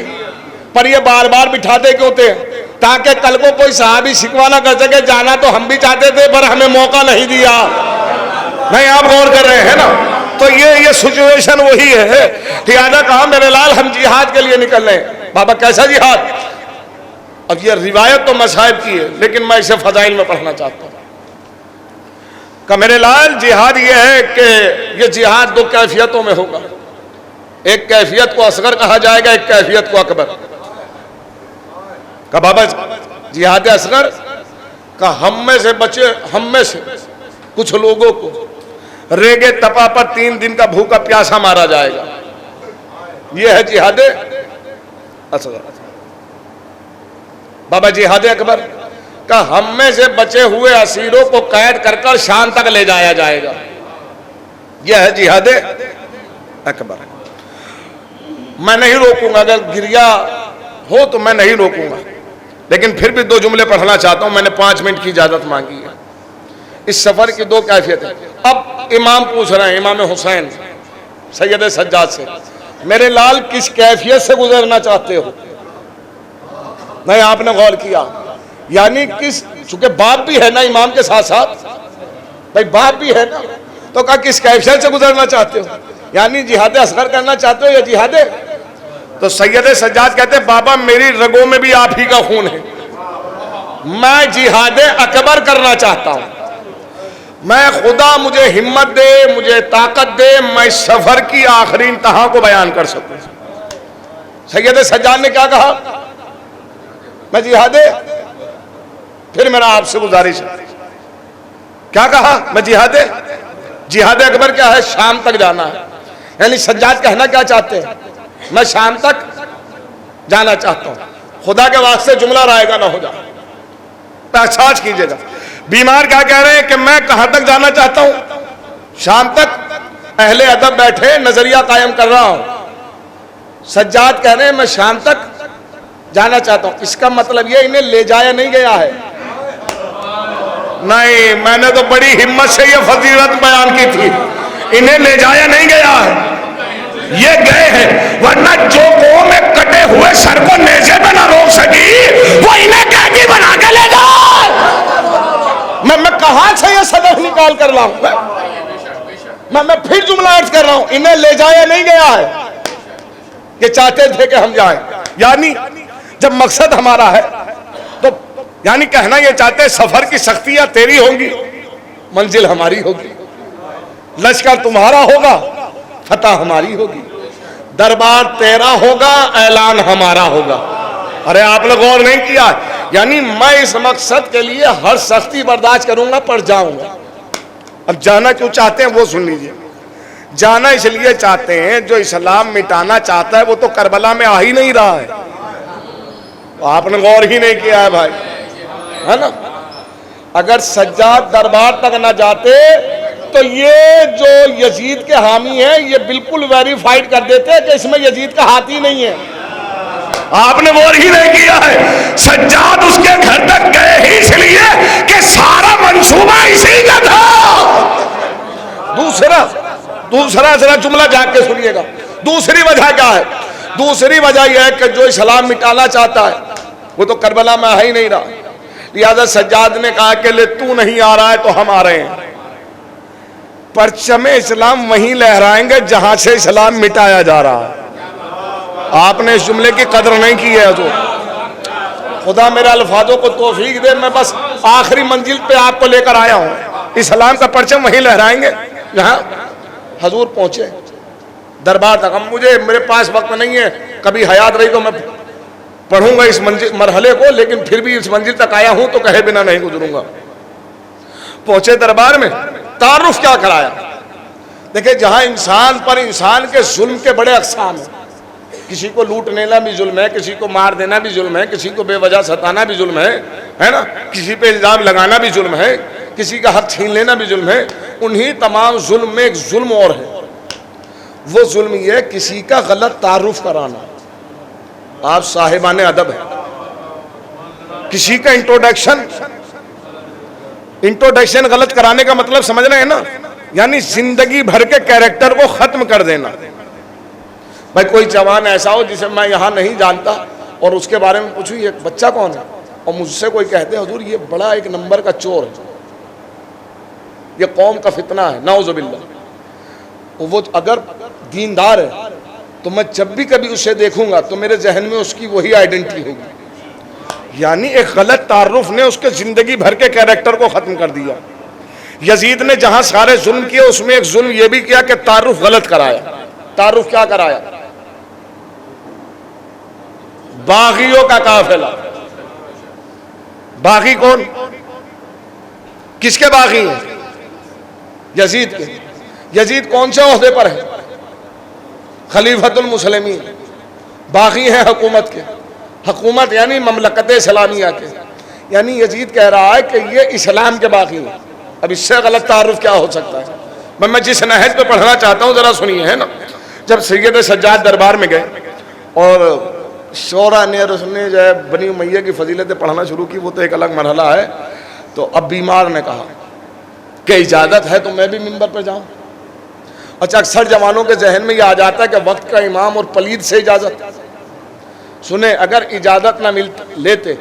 پر یہ بار بار بٹھاتے کیوں تھے؟ تاکہ کل کو کوئی صحابی شکوہ نہ کر سکے جانا تو ہم بھی چاہتے تھے پر ہمیں موقع نہیں دیا۔ نہیں آپ غور کر رہے ہیں نا، تو یہ سچویشن وہی ہے۔ لہذا کہا میرے لال ہم جہاد کے لیے نکل رہے ہیں۔ بابا کیسا جہاد؟ اب یہ روایت تو مصائب کی ہے لیکن میں اسے فضائل میں پڑھنا چاہتا ہوں کہ میرے لال جہاد یہ ہے کہ یہ جہاد 2 کیفیتوں میں ہوگا، ایک کیفیت کو اصغر کہا جائے گا، ایک کیفیت کو اکبر۔ کہ بابا جہاد اصغر کہ ہم میں سے بچے، ہم میں سے کچھ لوگوں کو ریگے تپا پر 3 دن کا بھوکا پیاسا مارا جائے گا، یہ ہے جہاد اصغر۔ بابا جہاد اکبر کہ ہم میں سے بچے ہوئے اسیروں کو قید کر کر شام تک لے جایا جائے گا، یہ ہے جہاد اکبر۔ میں نہیں روکوں گا، اگر گریا ہو تو میں نہیں روکوں گا، لیکن پھر بھی 2 جملے پڑھنا چاہتا ہوں، میں نے 5 منٹ کی اجازت مانگی ہے۔ اس سفر کی 2 کیفیتیں۔ اب امام پوچھ رہے ہیں امام حسین سید سجاد سے، میرے لال کس کیفیت سے گزرنا چاہتے ہو؟ نہیں آپ نے غور کیا، یعنی چونکہ باپ بھی ہے نا امام کے ساتھ ساتھ، بھائی باپ بھی ہے نا، تو کہا کس کیفیت سے گزرنا چاہتے ہو؟ یعنی جہاد اصغر کرنا چاہتے ہو یا جہاد؟ تو سید سجاد کہتے ہیں بابا میری رگوں میں بھی آپ ہی کا خون ہے، میں جہاد اکبر کرنا چاہتا ہوں، میں خدا مجھے ہمت دے، مجھے طاقت دے، میں اس سفر کی آخری انتہا کو بیان کر سکوں۔ سید سجاد نے کیا کہا؟ میں جہاد پھر میرا آپ سے گزارش ہے، کیا کہا؟ میں جہاد اکبر کیا ہے؟ شام تک جانا ہے. یعنی سجاد کہنا کیا چاہتے ہیں؟ میں شام تک جانا چاہتا ہوں. خدا کے واسطے جملہ رائے گا نہ ہو جائے، احساس کیجئے گا. بیمار کیا کہہ رہے ہیں کہ میں کہاں تک جانا چاہتا ہوں؟ شام تک. اہل ادب بیٹھے نظریہ قائم کر رہا ہوں. سجاد کہہ رہے ہیں میں شام تک جانا چاہتا ہوں. اس کا مطلب یہ انہیں لے جایا نہیں گیا ہے. نہیں، میں نے تو بڑی ہمت سے یہ فضیلت بیان کی تھی. انہیں لے جایا نہیں گیا ہے، یہ گئے ہیں. ورنہ جو قوم میں کٹے ہوئے سر کو نیزے پہ نہ روک سکی وہ انہیں قیدی بنا کے لے جائے. میں کہاں سے یہ صدف نکال کر لاؤں؟ میں پھر جملہ عرض کر رہا ہوں، انہیں لے جایا نہیں گیا ہے. یہ چاہتے تھے کہ ہم جائیں. یعنی جب مقصد ہمارا ہے تو یعنی کہنا یہ چاہتے سفر کی سختیاں تیری ہوں گی، منزل ہماری ہوگی. لشکر تمہارا ہوگا، فتح ہماری ہوگی. دربار تیرا ہوگا، اعلان ہمارا ہوگا. ارے آپ نے غور نہیں کیا؟ یعنی میں اس مقصد کے لیے ہر سختی برداشت کروں گا پر جاؤں گا. اب جانا کیوں چاہتے ہیں وہ سن لیجئے. جانا اس لیے چاہتے ہیں جو اسلام مٹانا چاہتا ہے وہ تو کربلا میں آ ہی نہیں رہا ہے. آپ نے غور ہی نہیں کیا ہے بھائی، ہے نا؟ اگر سجاد دربار تک نہ جاتے تو یہ جو یزید کے حامی ہیں یہ بالکل ویریفائیڈ کر دیتے کہ اس میں یزید کا ہاتھ ہی نہیں ہے. آپ نے غور ہی نہیں کیا ہے. سجاد اس کے گھر تک گئے ہی اس لیے کہ سارا منصوبہ اسی کا تھا. دوسرا ذرا جملہ جا کے سنیے گا. دوسری وجہ کیا ہے؟ دوسری وجہ یہ ہے کہ جو اسلام مٹانا چاہتا ہے وہ تو کربلا میں آ ہی نہیں رہا. لہذا سجاد نے کہا کہ لے تو نہیں آ رہا ہے تو ہم آ رہے ہیں. پرچم اسلام وہیں لہرائیں گے جہاں سے اسلام مٹایا جا رہا ہے. آپ نے اس جملے کی قدر نہیں کی ہے حضور. خدا میرے الفاظوں کو توفیق دے. میں بس آخری منزل پہ آپ کو لے کر آیا ہوں. اسلام کا پرچم وہیں لہرائیں گے جہاں حضور پہنچے دربار تک. میرے پاس وقت نہیں ہے، کبھی حیات رہی تو میں پڑھوں گا اس مرحلے کو، لیکن پھر بھی اس منزل تک آیا ہوں تو کہے بنا نہیں گزروں گا. پہنچے دربار میں، تعارف کیا کرایا. دیکھیں جہاں انسان پر انسان کے ظلم کے بڑے اقسام ہیں. کسی کو لوٹ لینا بھی ظلم ہے، کسی کو مار دینا بھی ظلم ہے، کسی کو بے وجہ ستانا بھی ظلم ہے نا؟ کسی پہ الزام لگانا بھی ظلم ہے، کسی کا حق چھین لینا بھی ظلم ہے. انہی تمام ظلم میں ایک ظلم اور ہے. وہ ظلم یہ کسی کا غلط تعارف کرانا. آپ صاحبان ادب ہیں، کسی کا انٹروڈکشن غلط کرانے کا مطلب سمجھ رہے ہیں نا؟ یعنی زندگی بھر کے کیریکٹر کو ختم کر دینا. بھائی کوئی جوان ایسا ہو جسے میں یہاں نہیں جانتا اور اس کے بارے میں پوچھوں یہ بچہ کون ہے، اور مجھ سے کوئی کہتے حضور یہ بڑا ایک نمبر کا چور ہے، یہ قوم کا فتنہ ہے، نعوذ باللہ. وہ اگر دیندار ہے تو میں جب بھی کبھی اسے دیکھوں گا تو میرے ذہن میں اس کی وہی آئیڈنٹی ہوگی. یعنی ایک غلط تعارف نے اس کے زندگی بھر کے کیریکٹر کو ختم کر دیا. یزید نے جہاں سارے ظلم کیے اس میں ایک ظلم یہ بھی کیا کہ تعارف غلط کرایا. تعارف کیا کرایا؟ باغیوں کا قافلہ. باغی کون؟ کس کے باغی ہیں؟ یزید کے. یزید کون سے عہدے پر ہے؟ خلیفۃ المسلمین. باغی ہیں حکومت کے. حکومت یعنی مملکت اسلامیہ کے. یعنی یزید کہہ رہا ہے کہ یہ اسلام کے باغی ہیں. اب اس سے غلط تعارف کیا ہو سکتا ہے؟ میں جس نہج پہ پڑھنا چاہتا ہوں ذرا سنیے، ہے نا؟ جب سید سجاد دربار میں گئے اور شورا نے جو ہے بنی امیہ کی فضیلتیں پڑھنا شروع کی، وہ تو ایک الگ مرحلہ ہے. تو اب بیمار نے کہا کہ اجازت ہے تو میں بھی منبر پہ جاؤں. اچھا اکثر جوانوں کے ذہن میں یہ آ جاتا ہے کہ وقت کا امام اور پلید سے اجازت. سنیں اگر اجازت نہ لیتے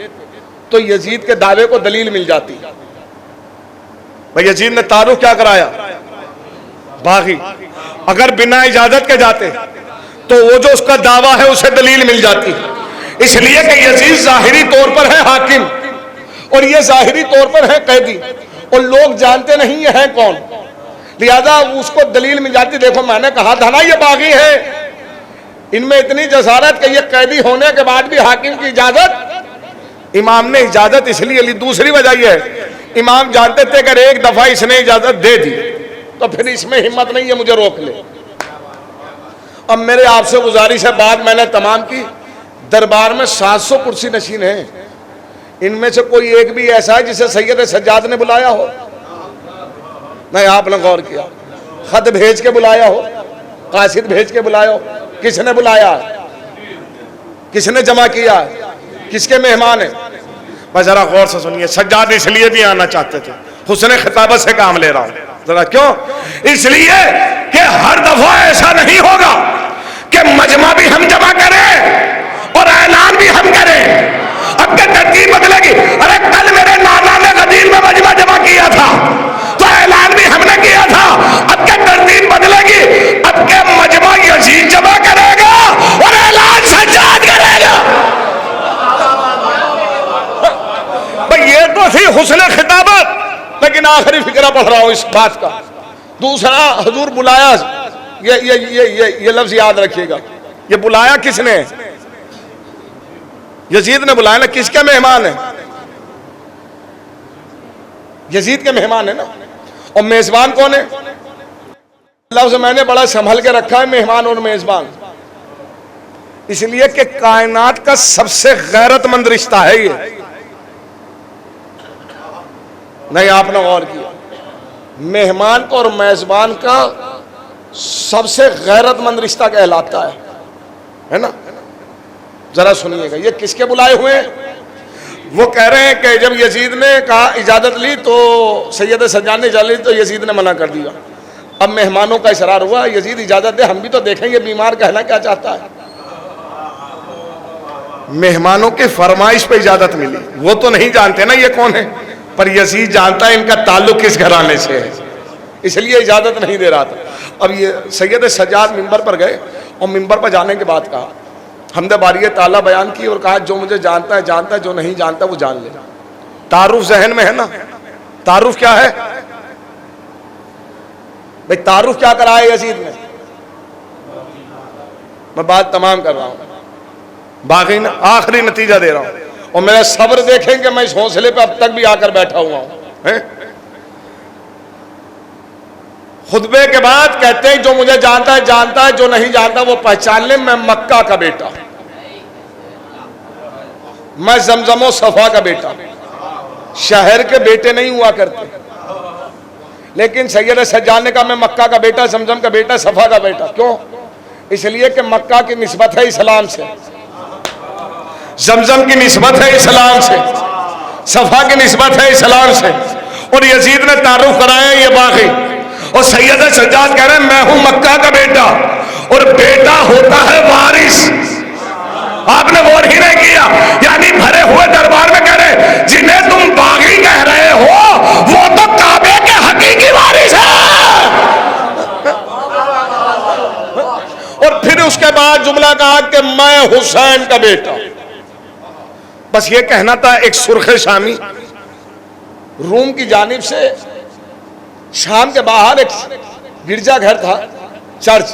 تو یزید کے دعوے کو دلیل مل جاتی. بھائی یزید نے تعارف کیا کرایا؟ باغی. اگر بنا اجازت کے جاتے تو وہ جو اس کا دعویٰ ہے اسے دلیل مل جاتی. اس لیے کہ یزید ظاہری طور پر ہے حاکم اور یہ ظاہری طور پر ہے قیدی اور لوگ جانتے نہیں یہ ہے کون. لہذا اس کو دلیل مل جاتی. دیکھو میں نے کہا تھا نا یہ باغی ہے. ان میں اتنی جسارت کہ یہ قیدی ہونے کے بعد بھی حاکم کی اجازت امام نے اجازت اس لیے لی، دوسری وجہ یہ ہے امام جانتے تھے اگر ایک دفعہ اس نے اجازت دے دی تو پھر اس میں ہمت نہیں ہے مجھے روک لے۔ اب میرے آپ سے گزارش ہے، بات میں نے تمام کی، دربار میں 700 کرسی نشین ہیں، ان میں سے کوئی ایک بھی ایسا ہے جسے سید سجاد نے بلایا ہو؟ نہیں، آپ نے غور کیا، خط بھیج کے بلایا ہو، قاصد بھیج کے بلایا ہو، کس نے بلایا؟ کس نے جمع کیا؟ کس کے مہمان ہیں؟ میں ذرا غور سے سنیے، سجاد اس لیے بھی آنا چاہتے تھے، حسن خطابت سے کام لے رہا ہوں ذرا، کیوں؟ اس لیے کہ ہر دفعہ ایسا نہیں ہوگا کہ مجمع بھی ہم جمع کریں اور اعلان بھی ہم کریں، اب کہ ترتیب بدلے گی۔ ارے کل میرے نانا نے غدیر میں مجمع جمع کیا تھا تو اعلان بھی ہم نے کیا تھا، اب کہ ترتیب بدلے گی، اب کہ مجمع یزید جمع کرے گا اور اعلان سجاد کرے گا۔ یہ تو تھی حسن خطابت، لیکن آخری فکرہ پڑھ رہا ہوں اس بات کا۔ دوسرا، حضور بلایا، یہ لفظ یاد رکھیے گا، یہ بلایا کس نے؟ یزید نے بلایا نا، کس کے مہمان ہیں؟ یزید کے مہمان ہیں نا، اور میزبان کون ہے؟ لفظ میں نے بڑا سنبھل کے رکھا ہے، مہمان اور میزبان، اس لیے کہ کائنات کا سب سے غیرت مند رشتہ ہے یہ۔ نہیں، آپ نے غور کیا، مہمان کو اور میزبان کا سب سے غیرت مند رشتہ کہلاتا ہے نا؟ ذرا سنیے گا، یہ کس کے بلائے ہوئے ہیں؟ وہ کہہ رہے ہیں کہ جب یزید نے کہا اجازت لی تو سید سجاد نے اجازت لی تو یزید نے منع کر دیا، اب مہمانوں کا اصرار ہوا، یزید اجازت دے، ہم بھی تو دیکھیں گے بیمار کہنا کیا چاہتا ہے۔ مہمانوں کے فرمائش پہ اجازت ملی، وہ تو نہیں جانتے نا یہ کون ہے، پر یزید جانتا ہے ان کا تعلق کس گھرانے سے ہے، اس لیے اجازت نہیں دے رہا تھا۔ اب یہ سید سجاد منبر پر گئے اور منبر پر جانے کے بعد کہا، حمد باری تعالیٰ بیان کی اور کہا جو مجھے جانتا ہے جانتا ہے، جو نہیں جانتا وہ جان لے۔ تعارف ذہن میں ہے نا؟ تعارف کیا ہے بھئی؟ تعارف کیا کرایا یزید نے؟ میں بات تمام کر رہا ہوں، باقی آخری نتیجہ دے رہا ہوں، اور میرا صبر دیکھیں کہ میں اس حوصلے پہ اب تک بھی آ کر بیٹھا ہوا ہوں۔ خطبے کے بعد کہتے ہیں جو مجھے جانتا ہے جانتا ہے، جو نہیں جانتا وہ پہچان لے، میں مکہ کا بیٹا، میں زمزم و صفا کا بیٹا۔ شہر کے بیٹے نہیں ہوا کرتے، لیکن سید سجاد نے کہا میں مکہ کا بیٹا، زمزم کا بیٹا، صفا کا بیٹا۔ کیوں؟ اس لیے کہ مکہ کی نسبت ہے اسلام سے، زمزم کی نسبت ہے اسلام سے، صفا کی نسبت ہے اسلام سے، اور یزید نے تعارف کرایا یہ باقی، اور سید سجاد کہہ رہے ہیں میں ہوں مکہ کا بیٹا، اور بیٹا ہوتا ہے وارث۔ آپ نے غور ہی نہیں کیا، یعنی بھرے ہوئے دربار میں کہہ رہے جنہیں تم باغی کہہ رہے ہو وہ تو کعبے کے حقیقی وارث ہے۔ اور پھر اس کے بعد جملہ کہا کہ میں حسین کا بیٹا۔ بس یہ کہنا تھا۔ ایک سرخ شامی روم کی جانب سے شام کے باہر ایک گرجا گھر تھا، چرچ،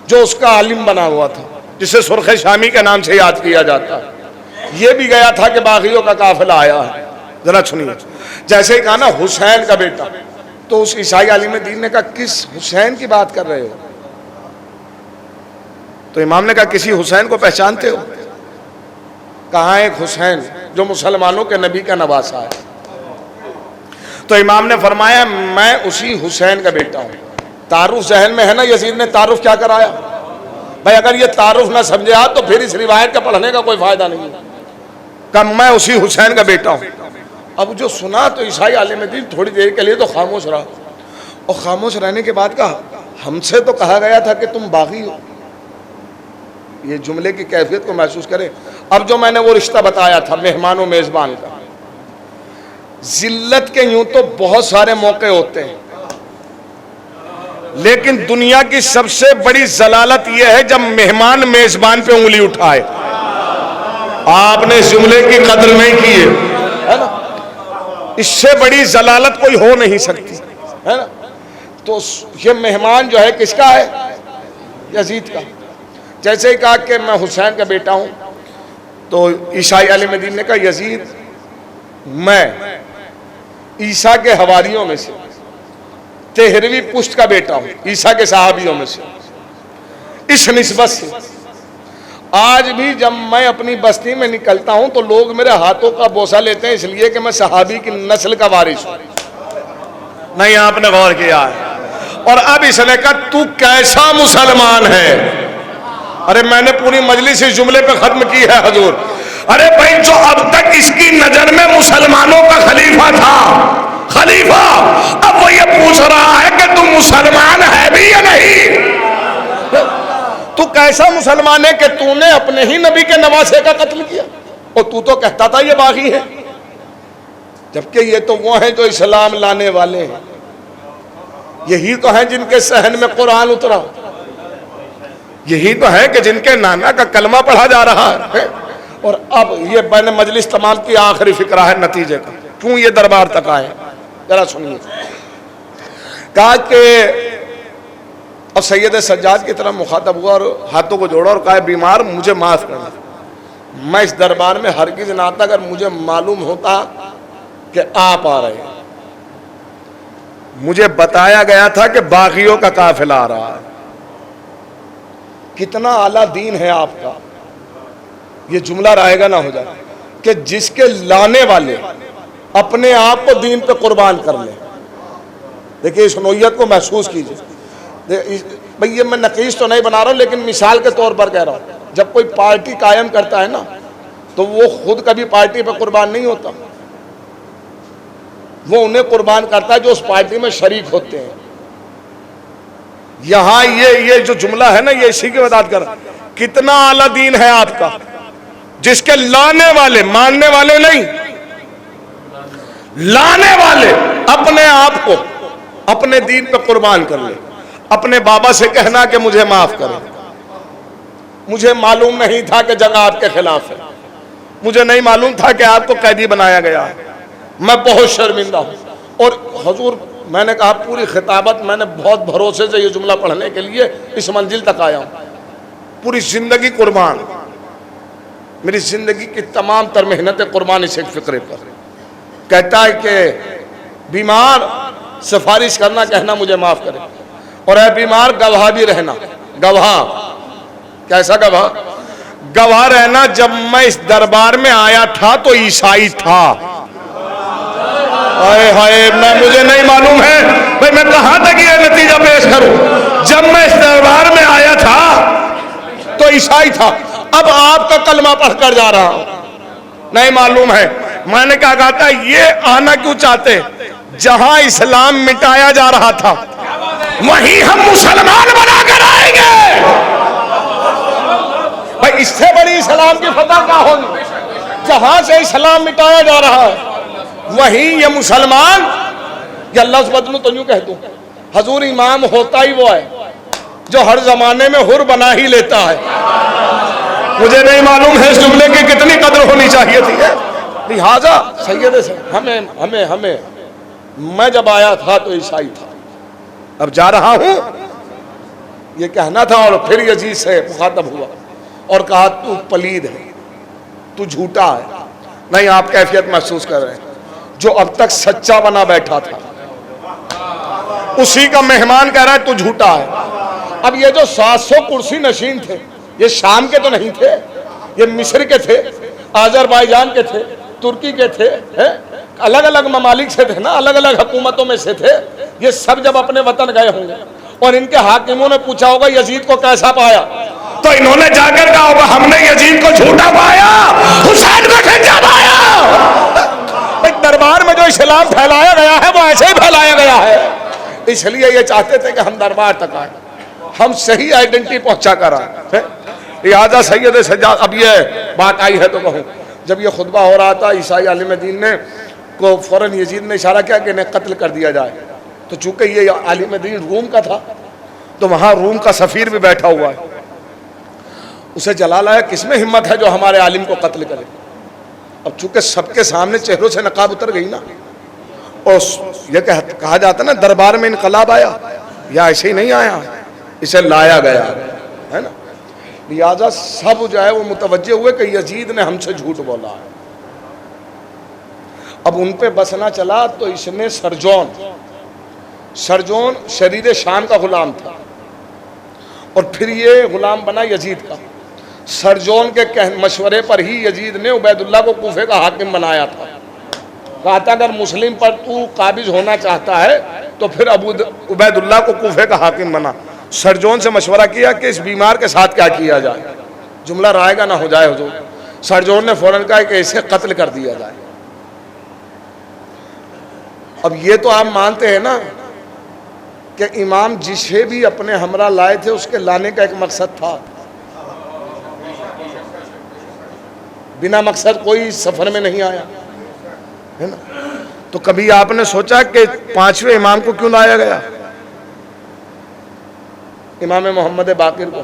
جو اس کا عالم بنا ہوا تھا، جسے سرخ شامی کے نام سے یاد کیا جاتا ہے۔ یہ بھی گیا تھا کہ باغیوں کا قافلہ آیا ہے۔ ذرا سنیے، جیسے ہی کہا نا حسین کا بیٹا، تو اس عیسائی عالم دین نے کہا کس حسین کی بات کر رہے ہو؟ تو امام نے کہا کسی حسین کو پہچانتے ہو؟ کہاں ایک حسین جو مسلمانوں کے نبی کا نواسا ہے۔ تو امام نے فرمایا میں اسی حسین کا بیٹا ہوں۔ تعارف ذہن میں ہے نا؟ یزید نے تعارف کیا کرایا بھائی؟ اگر یہ تعارف نہ سمجھے آپ تو پھر اس روایت کا پڑھنے کا کوئی فائدہ نہیں ہے۔ کہ میں اسی حسین کا بیٹا ہوں۔ اب جو سنا تو عیسائی عالم دین تھوڑی دیر کے لیے تو خاموش رہا، اور خاموش رہنے کے بعد کہا ہم سے تو کہا گیا تھا کہ تم باغی ہو۔ یہ جملے کی کیفیت کو محسوس کریں۔ اب جو میں نے وہ رشتہ بتایا تھا مہمان و میزبان کا، ذلت کے یوں تو بہت سارے موقع ہوتے ہیں، لیکن دنیا کی سب سے بڑی ذلالت یہ ہے جب مہمان میزبان پہ انگلی اٹھائے۔ آپ نے اس جملے کی قدر نہیں کی ہے نا؟ اس سے بڑی ذلالت کوئی ہو نہیں سکتی ہے نا؟ تو یہ مہمان جو ہے کس کا ہے؟ یزید کا۔ جیسے ہی کہا کہ میں حسین کا بیٹا ہوں، تو عیسائی عالم دین نے کہا یزید میں عیسیٰ کے حواریوں میں سے تہروی پشت کا بیٹا ہوں، عیسیٰ کے صحابیوں میں سے، اس نسبت سے آج بھی جب میں اپنی بستی میں نکلتا ہوں تو لوگ میرے ہاتھوں کا بوسہ لیتے ہیں، اس لیے کہ میں صحابی کی نسل کا وارث ہوں۔ نہیں آپ نے غور کیا ہے؟ اور اب اس نے کہا تو کیسا مسلمان ہے؟ ارے میں نے پوری مجلس اس جملے پہ ختم کی ہے حضور، ارے بھائی جو اب تک اس کی نظر میں مسلمانوں کا خلیفہ تھا، خلیفہ، اب وہ یہ پوچھ رہا ہے کہ تم مسلمان ہے بھی یا نہیں؟ تو کیسا مسلمان ہے کہ تو نے اپنے ہی نبی کے نواسے کا قتل کیا، اور تو کہتا تھا یہ باغی ہے، جبکہ یہ تو وہ ہیں جو اسلام لانے والے ہیں، یہی تو ہیں جن کے صحن میں قرآن اترا، یہی تو ہے کہ جن کے نانا کا کلمہ پڑھا جا رہا ہے۔ اور اب یہ بین مجلس تمام کی آخری فکرہ ہے نتیجے کا، کیوں یہ دربار تک آئے، ذرا سنیے۔ کہا کہ اب سید سجاد کی طرح مخاطب ہوا اور ہاتھوں کو جوڑا اور کہا بیمار مجھے معاف کرنا، میں اس دربار میں ہرگز نہ آتا اگر مجھے معلوم ہوتا کہ آپ آ رہے ہیں، مجھے بتایا گیا تھا کہ باغیوں کا قافلہ آ رہا ہے۔ کتنا اعلیٰ دین ہے آپ کا، یہ جملہ رائے گا نہ ہو جائے کہ جس کے لانے والے اپنے آپ کو دین پہ قربان کر لیں۔ دیکھیں اس نوعیت کو محسوس کیجئے، بھئی یہ میں نقیص تو نہیں بنا رہا ہوں لیکن مثال کے طور پر کہہ رہا ہوں، جب کوئی پارٹی قائم کرتا ہے نا تو وہ خود کبھی پارٹی پہ قربان نہیں ہوتا، وہ انہیں قربان کرتا ہے جو اس پارٹی میں شریک ہوتے ہیں۔ یہاں یہ جو جملہ ہے نا یہ اسی کی وضاحت کر رہا ہے، کتنا اعلیٰ دین ہے آپ کا جس کے لانے والے، ماننے والے نہیں، لانے والے اپنے آپ کو اپنے دین پہ قربان کر لے۔ اپنے بابا سے کہنا کہ مجھے معاف کریں، مجھے معلوم نہیں تھا کہ جنگ آپ کے خلاف ہے، مجھے نہیں معلوم تھا کہ آپ کو قیدی بنایا گیا ہے، میں بہت شرمندہ ہوں۔ اور حضور میں نے کہا پوری خطابت میں نے بہت بھروسے سے یہ جملہ پڑھنے کے لیے اس منزل تک آیا ہوں، پوری زندگی قربان، میری زندگی کی تمام تر محنتیں قربان اس ایک فقرے پر۔ کہتا ہے کہ بیمار سفارش کرنا، کہنا مجھے معاف کرے، اور اے بیمار گواہ بھی رہنا۔ گواہ کیسا گواہ؟ گواہ رہنا جب میں اس دربار میں آیا تھا تو عیسائی تھا۔ ہائے ہائے، مجھے نہیں معلوم ہے بھئی میں کہاں تک یہ نتیجہ پیش کروں۔ جب میں اس دربار میں آیا تھا تو عیسائی تھا، اب آپ کا کلمہ پڑھ کر جا رہا ہوں، نہیں معلوم ہے۔ میں نے کہا تھا یہ آنا کیوں چاہتے؟ جہاں اسلام مٹایا جا رہا تھا وہیں ہم مسلمان بنا کر آئیں گے۔ بھئی اس سے بڑی اسلام کی فتح کیا ہوگی؟ جہاں سے اسلام مٹایا جا رہا ہے وہیں یہ مسلمان، یہ اللہ سبحانہ تو یوں کہہ دوں، حضور امام ہوتا ہی وہ ہے جو ہر زمانے میں حر بنا ہی لیتا ہے۔ مجھے نہیں معلوم ہے اس جملے کی کتنی قدر ہونی چاہیے تھی۔ لہٰذا سید سے ہمیں میں جب آیا تھا تو عیسائی تھا، اب جا رہا ہوں یہ کہنا تھا۔ اور پھر یزید سے مخاطب ہوا اور کہا تو پلید ہے، تو جھوٹا ہے۔ نہیں آپ کیفیت محسوس کر رہے ہیں، جو اب تک سچا بنا بیٹھا تھا اسی کا مہمان کہہ رہا ہے تو جھوٹا ہے۔ اب یہ جو 700 کرسی نشین تھے یہ شام کے تو نہیں تھے، یہ مصر کے تھے، آذربائیجان کے تھے، ترکی کے تھے، الگ الگ ممالک سے تھے نا، الگ الگ حکومتوں میں سے تھے۔ یہ سب جب اپنے وطن گئے ہوں گے اور ان کے حاکموں نے پوچھا ہوگا یزید کو کیسا پایا، تو انہوں نے جا کر کہا ہوگا ہم نے یزید کو جھوٹا پایا، حسین کو سچا پایا۔ دربار میں جو اسلام پھیلایا گیا ہے وہ ایسے ہی پھیلایا گیا ہے، اس لیے یہ چاہتے تھے کہ ہم دربار تک آئیں، ہم صحیح آئیڈنٹی پہنچا کر آئیں۔ لہٰذا سید سجاد، اب یہ بات آئی ہے تو کہوں، جب یہ خطبہ ہو رہا تھا عیسائی عالم دین نے کو فوراً یزید نے اشارہ کیا کہ انہیں قتل کر دیا جائے، تو چونکہ یہ عالم دین روم کا تھا تو وہاں روم کا سفیر بھی بیٹھا ہوا ہے، اسے جلال آیا کس میں ہمت ہے جو ہمارے عالم کو قتل کرے۔ اب چونکہ سب کے سامنے چہروں سے نقاب اتر گئی نا، اور یہ کہا جاتا نا دربار میں انقلاب آیا، یا ایسے ہی نہیں آیا، اسے لایا گیا ہے نا۔ لہذا سب جو ہے وہ متوجہ ہوئے کہ یزید نے ہم سے جھوٹ بولا ہے. اب ان پہ بسنا چلا تو اس نے سرجون شریر شام کا غلام تھا اور پھر یہ غلام بنا یزید کا. سرجون کے مشورے پر ہی یزید نے عبید اللہ کو کوفے کا حاکم بنایا تھا. کہا تھا اگر مسلم پر تو قابض ہونا چاہتا ہے تو پھر عبید اللہ کو کوفے کا حاکم بنا. سرجون سے مشورہ کیا کہ اس بیمار کے ساتھ کیا کیا جائے, جملہ رائے گا نہ ہو جائے حضور. سرجون نے فوراً کہا کہ اسے قتل کر دیا جائے. اب یہ تو آپ مانتے ہیں نا کہ امام جسے بھی اپنے ہمراہ لائے تھے اس کے لانے کا ایک مقصد تھا, بنا مقصد کوئی سفر میں نہیں آیا ہے نا. تو کبھی آپ نے سوچا کہ 5ویں امام کو کیوں لایا گیا, امام محمد باقر کو؟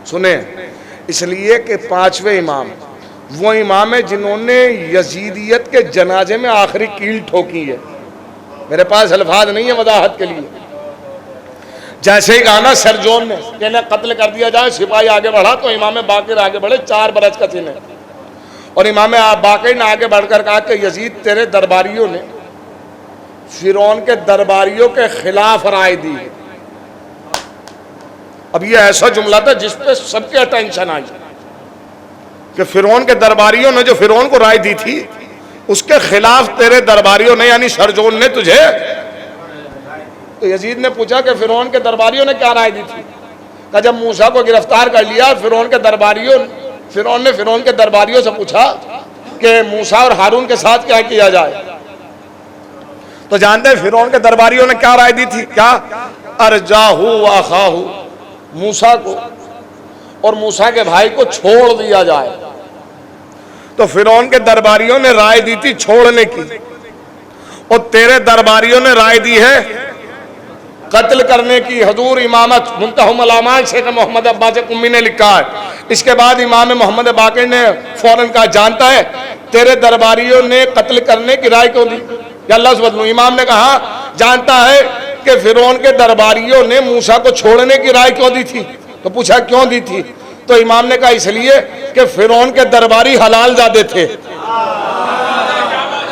سنیں, اس لیے کہ 5ویں امام وہ امام ہے جنہوں نے یزیدیت کے جنازے میں آخری کیل ٹھوکی ہے. میرے پاس الفاظ نہیں ہے وضاحت کے لیے. جیسے ہی کہا نا سرجون نے کہ انہیں قتل کر دیا جائے, سپاہی آگے بڑھا تو امام باقر آگے بڑھے, 4 برس کا سن ہے, اور امام باقر نے آگے بڑھ کر کہا کہ یزید تیرے درباریوں نے فرعون کے درباریوں کے خلاف رائے دی. اب یہ ایسا جملہ تھا جس پہ سب کے اٹینشن آئی کہ فرعون کے درباریوں نے جو فرعون کو رائے دی تھی اس کے خلاف تیرے درباریوں نے یعنی سرجون نے تجھے. تو یزید نے پوچھا کہ فرعون کے درباریوں نے کیا رائے دی تھی؟ کہ جب موسیٰ کو گرفتار کر لیا فرعون نے فرعون کے درباریوں سے پوچھا کہ موسیٰ اور ہارون کے ساتھ کیا کیا جائے. تو جانتے ہیں فرعون کے درباریوں نے کیا رائے دی تھی؟ کیا ارجاہو واخاہو, موسیٰ کو اور موسیٰ کے بھائی کو چھوڑ دیا جائے. تو فرعون کے درباریوں نے رائے دی تھی چھوڑنے کی, اور تیرے درباریوں نے رائے دی ہے قتل کرنے کی. حضور امامت منتہی الامال شیخ محمد عباس قمی نے لکھا ہے. اس کے بعد امام محمد باقر نے فوراً کہا جانتا ہے تیرے درباریوں نے قتل کرنے کی رائے کیوں دی؟ یا اللہ سبحانہ. امام نے کہا جانتا ہے کہ فرعون کے درباریوں نے موسیٰ کو چھوڑنے کی رائے کیوں دی تھی؟ تو پوچھا کیوں دی تھی؟ تو امام نے کہا اس لیے کہ فرعون کے درباری حلال زادے تھے.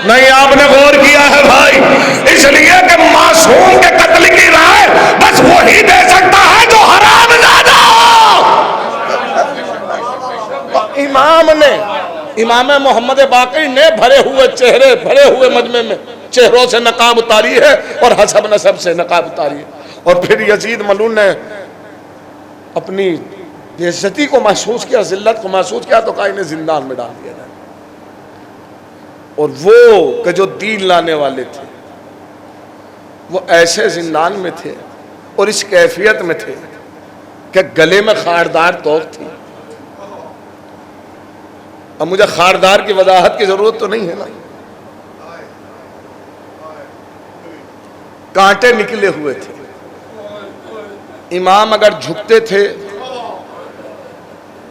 نہیں آپ نے غور کیا ہے بھائی, اس لیے کہ معصوم کے قتل کی رائے بس وہی دے سکتا ہے جو حرام زادہ ہو. امام محمد باقر نے بھرے ہوئے مجمع میں چہروں سے نقاب اتاری ہے اور حسب نسب سے نقاب اتاری ہے. اور پھر یزید ملعون نے اپنی بے عزتی کو محسوس کیا, ذلت کو محسوس کیا, تو کہا انہیں زندان میں ڈال دیا جائے. اور وہ کہ جو دین لانے والے تھے وہ ایسے زندان میں تھے اور اس کیفیت میں تھے کہ گلے میں خاردار توق تھی. اب مجھے خاردار کی وضاحت کی ضرورت تو نہیں ہے نا. کانٹے نکلے ہوئے تھے. امام اگر جھکتے تھے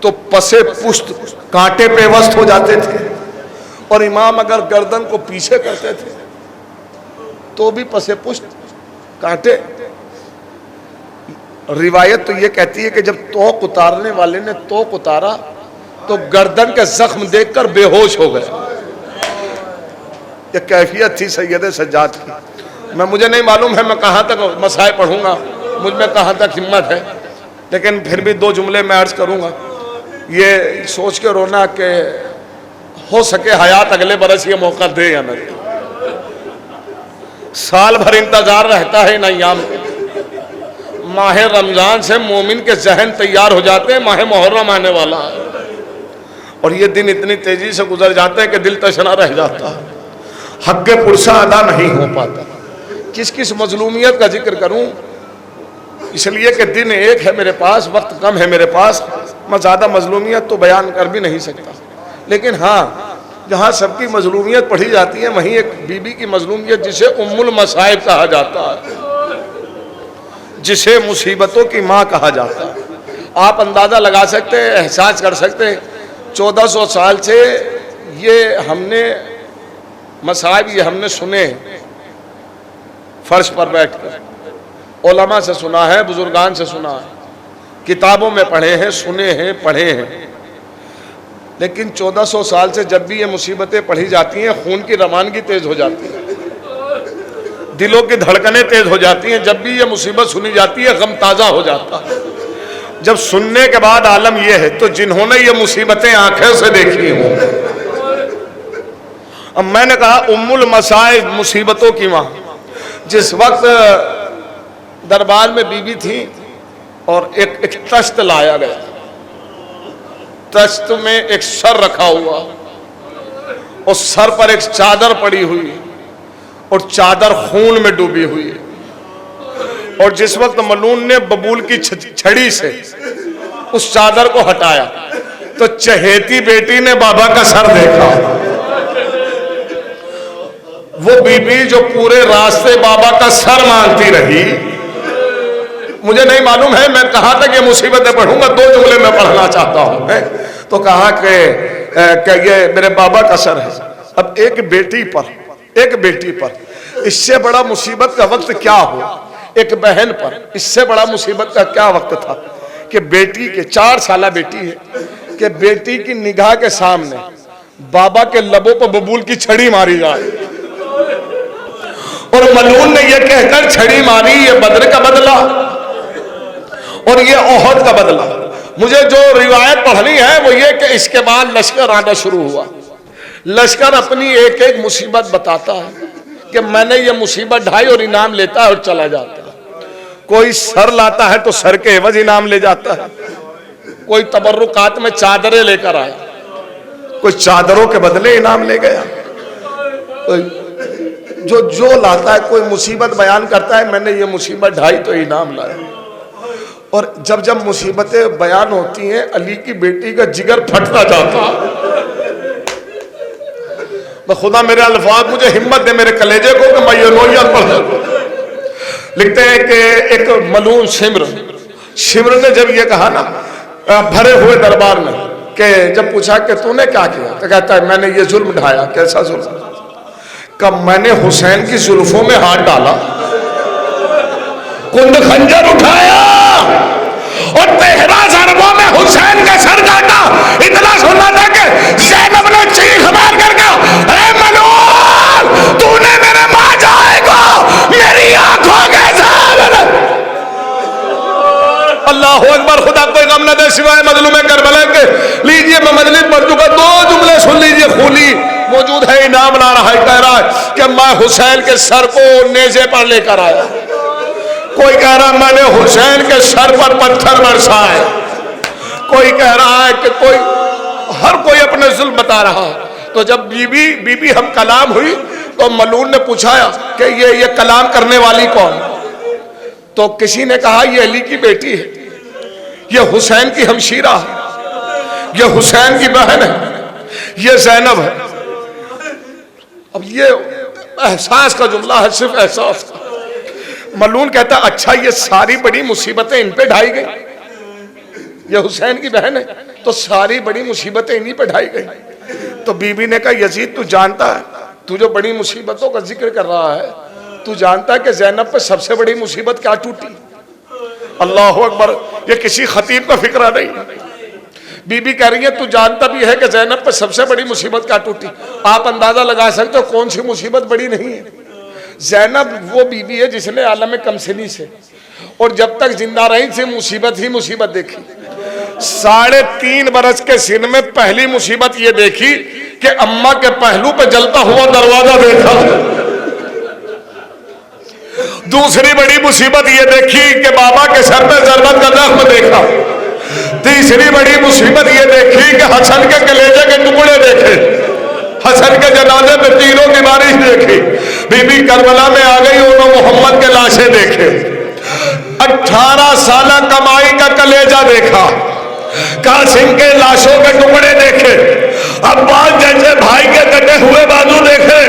تو پسے پشت کانٹے پیوست ہو جاتے تھے, اور امام اگر گردن کو پیچھے کرتے تھے تو بھی پسے پشت کانٹے. روایت تو یہ کہتی ہے کہ جب توق اتارنے والے نے توق اتارا تو گردن کے زخم دیکھ کر بے ہوش ہو گئے. یہ کیفیت تھی سید سجاد کی. مجھے نہیں معلوم ہے میں کہاں تک مسائل پڑھوں گا, مجھ میں کہاں تک ہمت ہے, لیکن پھر بھی 2 جملے میں عرض کروں گا. یہ سوچ کے رونا کہ ہو سکے حیات اگلے برس یہ موقع دے یا نہ دے. سال بھر انتظار رہتا ہے ان ایام کے. ماہ رمضان سے مومن کے ذہن تیار ہو جاتے ہیں, ماہ محرم آنے والا ہے, اور یہ دن اتنی تیزی سے گزر جاتے ہیں کہ دل تشنا رہ جاتا ہے, حق پرسہ ادا نہیں ہو پاتا. کس مظلومیت کا ذکر کروں, اس لیے کہ دن ایک ہے میرے پاس, وقت کم ہے میرے پاس, میں زیادہ مظلومیت تو بیان کر بھی نہیں سکتا. لیکن ہاں جہاں سب کی مظلومیت پڑھی جاتی ہے وہیں ایک بی بی کی مظلومیت جسے ام المصائب کہا جاتا ہے, جسے مصیبتوں کی ماں کہا جاتا ہے. آپ اندازہ لگا سکتے ہیں, احساس کر سکتے ہیں, 1400 سال سے یہ ہم نے مصائب یہ ہم نے سنے فرش پر بیٹھ کر, علماء سے سنا ہے, بزرگان سے سنا ہے, کتابوں میں پڑھے ہیں، سنے ہیں، پڑھے ہیں، لیکن 1400 سال سے جب بھی یہ مصیبتیں پڑھی جاتی ہیں خون کی روانگی تیز ہو جاتی ہے، دلوں کی دھڑکنیں تیز ہو جاتی ہیں. جب بھی یہ مصیبت سنی جاتی ہے غم تازہ ہو جاتا ہے. جب سننے کے بعد عالم یہ ہے تو جنہوں نے یہ مصیبتیں آنکھوں سے دیکھی ہوں. اب میں نے کہا ام المصائب، مصیبتوں کی ماں. جس وقت دربار میں بی بی تھی اور ایک تشت لایا گیا، تشت میں ایک سر رکھا ہوا، اور سر پر ایک چادر پڑی ہوئی اور چادر خون میں ڈوبی ہوئی. اور جس وقت ملعون نے ببول کی چھڑی سے اس چادر کو ہٹایا تو چہیتی بیٹی نے بابا کا سر دیکھا. وہ بی بی جو پورے راستے بابا کا سر مانگتی رہی. مجھے نہیں معلوم ہے، میں کہاں تک یہ مصیبتیں پڑھوں گا، 2 جملے میں پڑھنا چاہتا ہوں. تو کہا کہ یہ میرے بابا کا سر ہے. اب ایک بیٹی پر اس سے بڑا مصیبت کا وقت کیا ہو؟ ایک بہن پر اس سے بڑا مصیبت کا کیا وقت تھا کہ بیٹی کے 4 سالہ بیٹی ہے کہ بیٹی کی نگاہ کے سامنے بابا کے لبوں پر ببول کی چھڑی ماری جائے. اور ملعون نے یہ کہہ کر چھڑی ماری، یہ بدر کا بدلہ اور یہ احد کا بدلہ. مجھے جو روایت پڑھنی ہے وہ یہ کہ اس کے بعد لشکر آنا شروع ہوا. لشکر اپنی ایک ایک مصیبت بتاتا ہے کہ میں نے یہ مصیبت ڈھائی، اور انعام لیتا ہے اور چلا جاتا ہے. کوئی سر لاتا ہے تو سر کے عوض انعام لے جاتا ہے. کوئی تبرکات میں چادریں لے کر آیا، کوئی چادروں کے بدلے انعام لے گیا. کوئی جو لاتا ہے، کوئی مصیبت بیان کرتا ہے میں نے یہ مصیبت ڈھائی تو انعام لایا. اور جب مصیبتیں بیان ہوتی ہیں علی کی بیٹی کا جگر پھٹتا جاتا. خدا میرے الفاظ مجھے ہمت دے میرے کلیجے کو کہ میں یہ رویت پڑھ سکوں. لکھتے ہیں کہ ایک ملعون شمر نے جب یہ کہا نا بھرے ہوئے دربار میں، کہ جب پوچھا کہ تو نے کیا کیا تو کہتا ہے میں نے یہ ظلم ڈھایا. کیسا ظلم؟ کہ میں نے حسین کی زلفوں میں ہاتھ ڈالا، کند خنجر اٹھایا اور 13 ضربوں میں حسین کا سر کاٹا. اتنا سننا تھا کہ زینب نے چیخ مار کر کہا اے ملعون تو نے میرے ماں جائے کو میری آنکھوں کے سامنے. اللہ اکبر. خدا کوئی غم نہ دے سوائے مظلوم کربلا کے. لیجئے میں مجلس پڑھ چکا، 2 جملے سن لیجئے. خولی موجود ہے، انعام لا رہا ہے، کہہ رہا ہے کہ میں حسین کے سر کو نیزے پر لے کر آیا. کوئی کہہ رہا میں نے حسین کے سر پر پتھر برسائے. کوئی کہہ رہا ہے کہ ہر کوئی اپنے ظلم بتا رہا ہے. تو جب بی بی ہم کلام ہوئی تو ملعون نے پوچھا کہ یہ کلام کرنے والی کون؟ تو کسی نے کہا یہ علی کی بیٹی ہے، یہ حسین کی ہمشیرہ ہے، یہ حسین کی بہن ہے، یہ زینب ہے. اب یہ احساس کا جملہ ہے، صرف احساس کا. ملعون کہتا اچھا یہ ساری بڑی مصیبتیں ان پہ ڈھائی گئی، یہ حسین کی بہن ہے تو ساری بڑی مصیبتیں انہی پہ ڈھائی گئی. تو بی بی نے کہا یزید تو جانتا ہے، تو جو بڑی مصیبتوں کا ذکر کر رہا ہے تو جانتا ہے کہ زینب پہ سب سے بڑی مصیبت کیا ٹوٹی؟ اللہ اکبر. یہ کسی خطیب کا فکرہ نہیں. بی بی کہہ رہی ہے تو جانتا بھی ہے کہ زینب پہ سب سے بڑی مصیبت کیا ٹوٹی. آپ اندازہ لگا سکتے ہو کون سی مصیبت بڑی نہیں ہے. زینب وہ بی بی ہے جس نے عالم کمسنی سے اور جب تک زندہ رہی تھی مصیبت ہی مصیبت دیکھی. 3.5 برس کے سن میں پہلی مصیبت یہ دیکھی کہ اماں کے پہلو پہ جلتا ہوا دروازہ دیکھا. دوسری بڑی مصیبت یہ دیکھی کہ بابا کے سر پہ ضربت کا زخم دیکھا. تیسری بڑی مصیبت یہ دیکھی کہ حسن کے کلیجے کے ٹکڑے دیکھے، حسن کے جنازے پہ تیروں کی بارش دیکھی. بی بی کربلا میں آ گئی، انہوں محمد کے لاشیں دیکھے، 18 سالہ کمائی کا کلیجہ دیکھا، قاسم کے لاشوں کے ٹکڑے دیکھے، عباس جیسے بھائی کے کٹے ہوئے بازو دیکھے،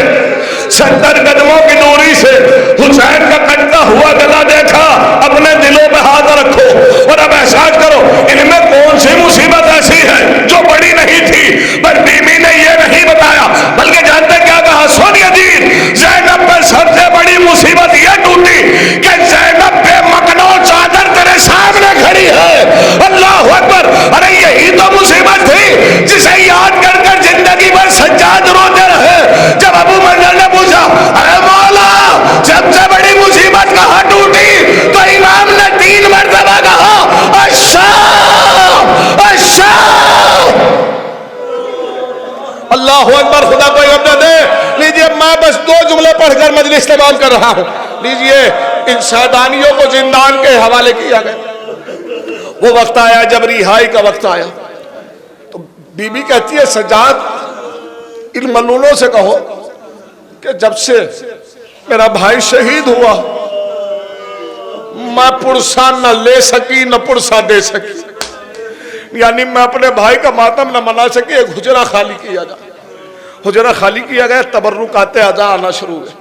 70 قدموں کی دوری سے حسین کا کٹتا ہوا گلا دیکھا. اپنے دلوں پہ ہاتھ رکھو اور اب احساس کرو ان میں کون سی مصیبت ایسی ہے جو بڑی نہیں تھی. پر بی بی نے یہ نہیں بتایا بلکہ جانتے کیا کہا؟ سن یزید زینب پر سب سے بڑی مصیبت یہ ٹوٹی کہ زینب بے مکنوں چادر تیرے سامنے کھڑی ہے جملے پڑھ کر مجلس تمام کر رہا ہوں. لیجئے ان شیطانیوں کو زندان کے حوالے کیا گیا. وہ وقت آیا جب رہائی کا وقت آیا تو بی بی کہتی ہے سجاد ان ملولوں سے کہو کہ جب سے میرا بھائی شہید ہوا میں پرسا نہ لے سکی نہ پرسا دے سکی. یعنی میں اپنے بھائی کا ماتم نہ منا سکی. ایک حجرہ خالی کیا جائے. حجرہ خالی کیا گیا. تبرکات اعضاء آنا شروع ہوئے.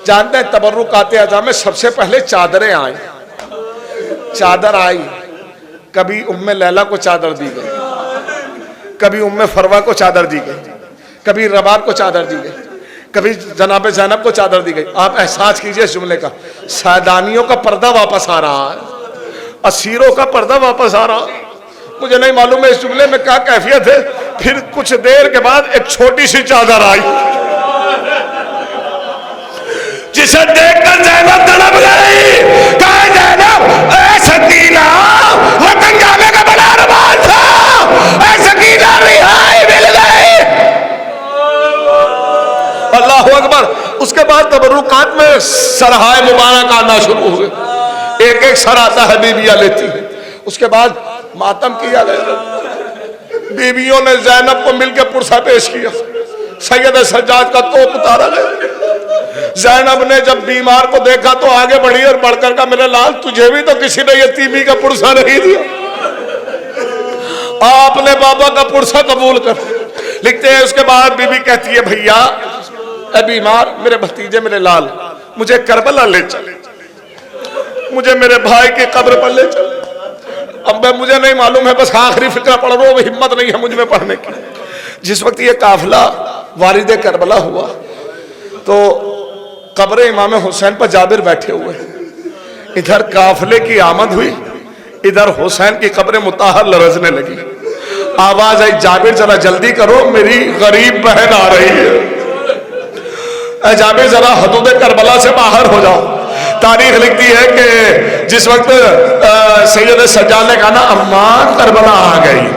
جانتے ہیں تبرکات اعضاء میں سب سے پہلے چادریں آئیں. چادر آئی. کبھی ام لیلا کو چادر دی گئی, کبھی ام فروا کو چادر دی گئی, کبھی رباب کو چادر دی گئی, کبھی جناب زینب کو چادر دی گئی. آپ احساس کیجئے اس جملے کا. سیدانیوں کا پردہ واپس آ رہا ہے, اسیروں کا پردہ واپس آ رہا. مجھے نہیں معلوم ہے اس جملے میں کیا کیفیت ہے. پھر کچھ دیر کے بعد ایک چھوٹی سی چادر آئی جسے دیکھ کر زینب تڑپ گئی. کہا زینب اے سکینہ وطن جانے کا بڑا ارمان تھا, اے سکینہ رہائی مل گئی. اللہ اکبر. اس کے بعد تبرکات میں سرہائے مبارک آنا شروع ہوئے. ایک ایک سر آتا ہے, بیویاں لیتی ہیں. اس کے بعد ماتم کیا گیا. بیویوں نے زینب کو مل کے پرسا پیش کیا. سید سجاد کا توپ اتارا گیا. زینب نے جب بیمار کو دیکھا تو آگے بڑھی اور بڑھ کر کہا میرے لال تجھے بھی تو کسی نے یتیمی کا پرسا نہیں دیا, آپ نے بابا کا پرسا قبول کر. لکھتے ہیں اس کے بعد بی بی کہتی ہے بھیا اے بیمار میرے بھتیجے میرے لال مجھے کربلا لے چل, مجھے میرے بھائی کی قبر پر لے چل. اب مجھے نہیں معلوم ہے, بس آخری فکرہ پڑھ رہا ہوں, ہمت نہیں ہے مجھ میں پڑھنے کی. جس وقت یہ قافلہ وارد کربلا ہوا تو قبر امام حسین پر جابر بیٹھے ہوئے. ادھر قافلے کی آمد ہوئی, ادھر حسین کی قبر مطہر لرزنے لگی. آواز آئی جابر ذرا جلدی کرو میری غریب بہن آ رہی ہے. اے جابر ذرا حدود کربلا سے باہر ہو جاؤ. تاریخ لکھتی ہے کہ جس وقت سید سجاد نے کہا نا اماں کربلا آ گئی,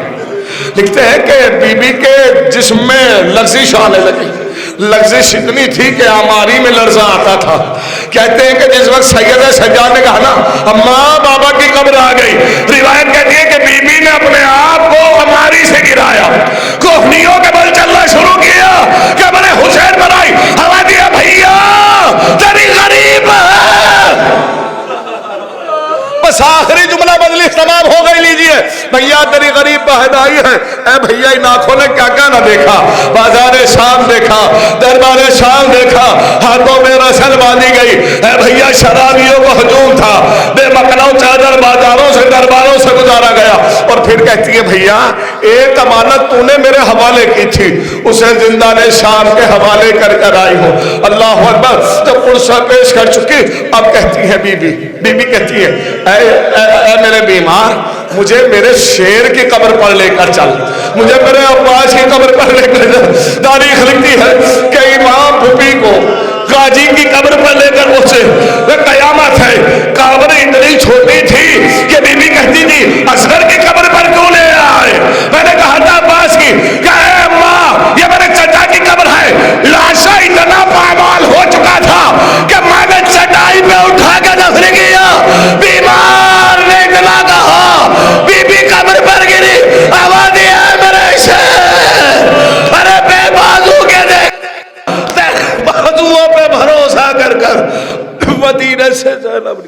لکھتے ہیں کہ بی بی کے جسم میں لرزش آنے لگی. لرزش اتنی تھی کہ آماری میں لرزہ آتا تھا. کہتے ہیں کہ جس وقت سید سجاد نے کہا نا اماں بابا کی قبر آ گئی, روایت کہتی ہے کہ بی بی نے اپنے آپ کو آماری سے گرایا, کوہنیوں کے بل چلنا شروع کیا کہ بڑے حسین پر آئی. ہوا دیا بھیا تیری غریب بس آخری جملہ مجلس تمام ہو گئی. لیجئے بھیا تیری غریب بہن آئی ہے. اے بھیا ان آنکھوں نے کیا کیا نہ دیکھا, بازار شام دیکھا, دربار شام دیکھا, ہاتھوں میں رسل باندھی گئی. اے بھیا شرابیوں کو ہجوم تھا, بے مکلو چادر بازاروں سے درباروں سے گزارا گیا. اور پھر کہتی ہے بھیا ایک امانت تو نے میرے حوالے کی تھی, اسے زندان شام کے حوالے کر کر آئی ہوں. اللہ اکبر. جب پرسا پیش کر چکی اب کہتی ہے بی بی کہتی ہے اے میرے بیمار مجھے میرے شیر کی قبر پر لے کر چل, مجھے میرے عباس کی قبر پر لے کر چل. تاریخ لکھتی ہے کہ امام پھوپھی کو قاضی کی قبر پر لے کر پہنچے. قیامت ہے, قبر اتنی چھوٹی تھی کہ بی بی کہتی تھی اصغر کی قبر پر کیوں لے آئے. میں نے کہا تھا عباس کی کہ اے ماں یہ میرے چچا کی قبر ہے. لاشا اتنا پامال ہو چکا تھا کہ میں نے چٹائی پہ اٹھا کے دفن کیا. بیمار نے اتنا کہا بی بی قبر پر گری, آواز دیا میرے شیر ارے بے بازو کے دیکھ بازوؤں پہ بھروسہ کر کر مدینے سے زینب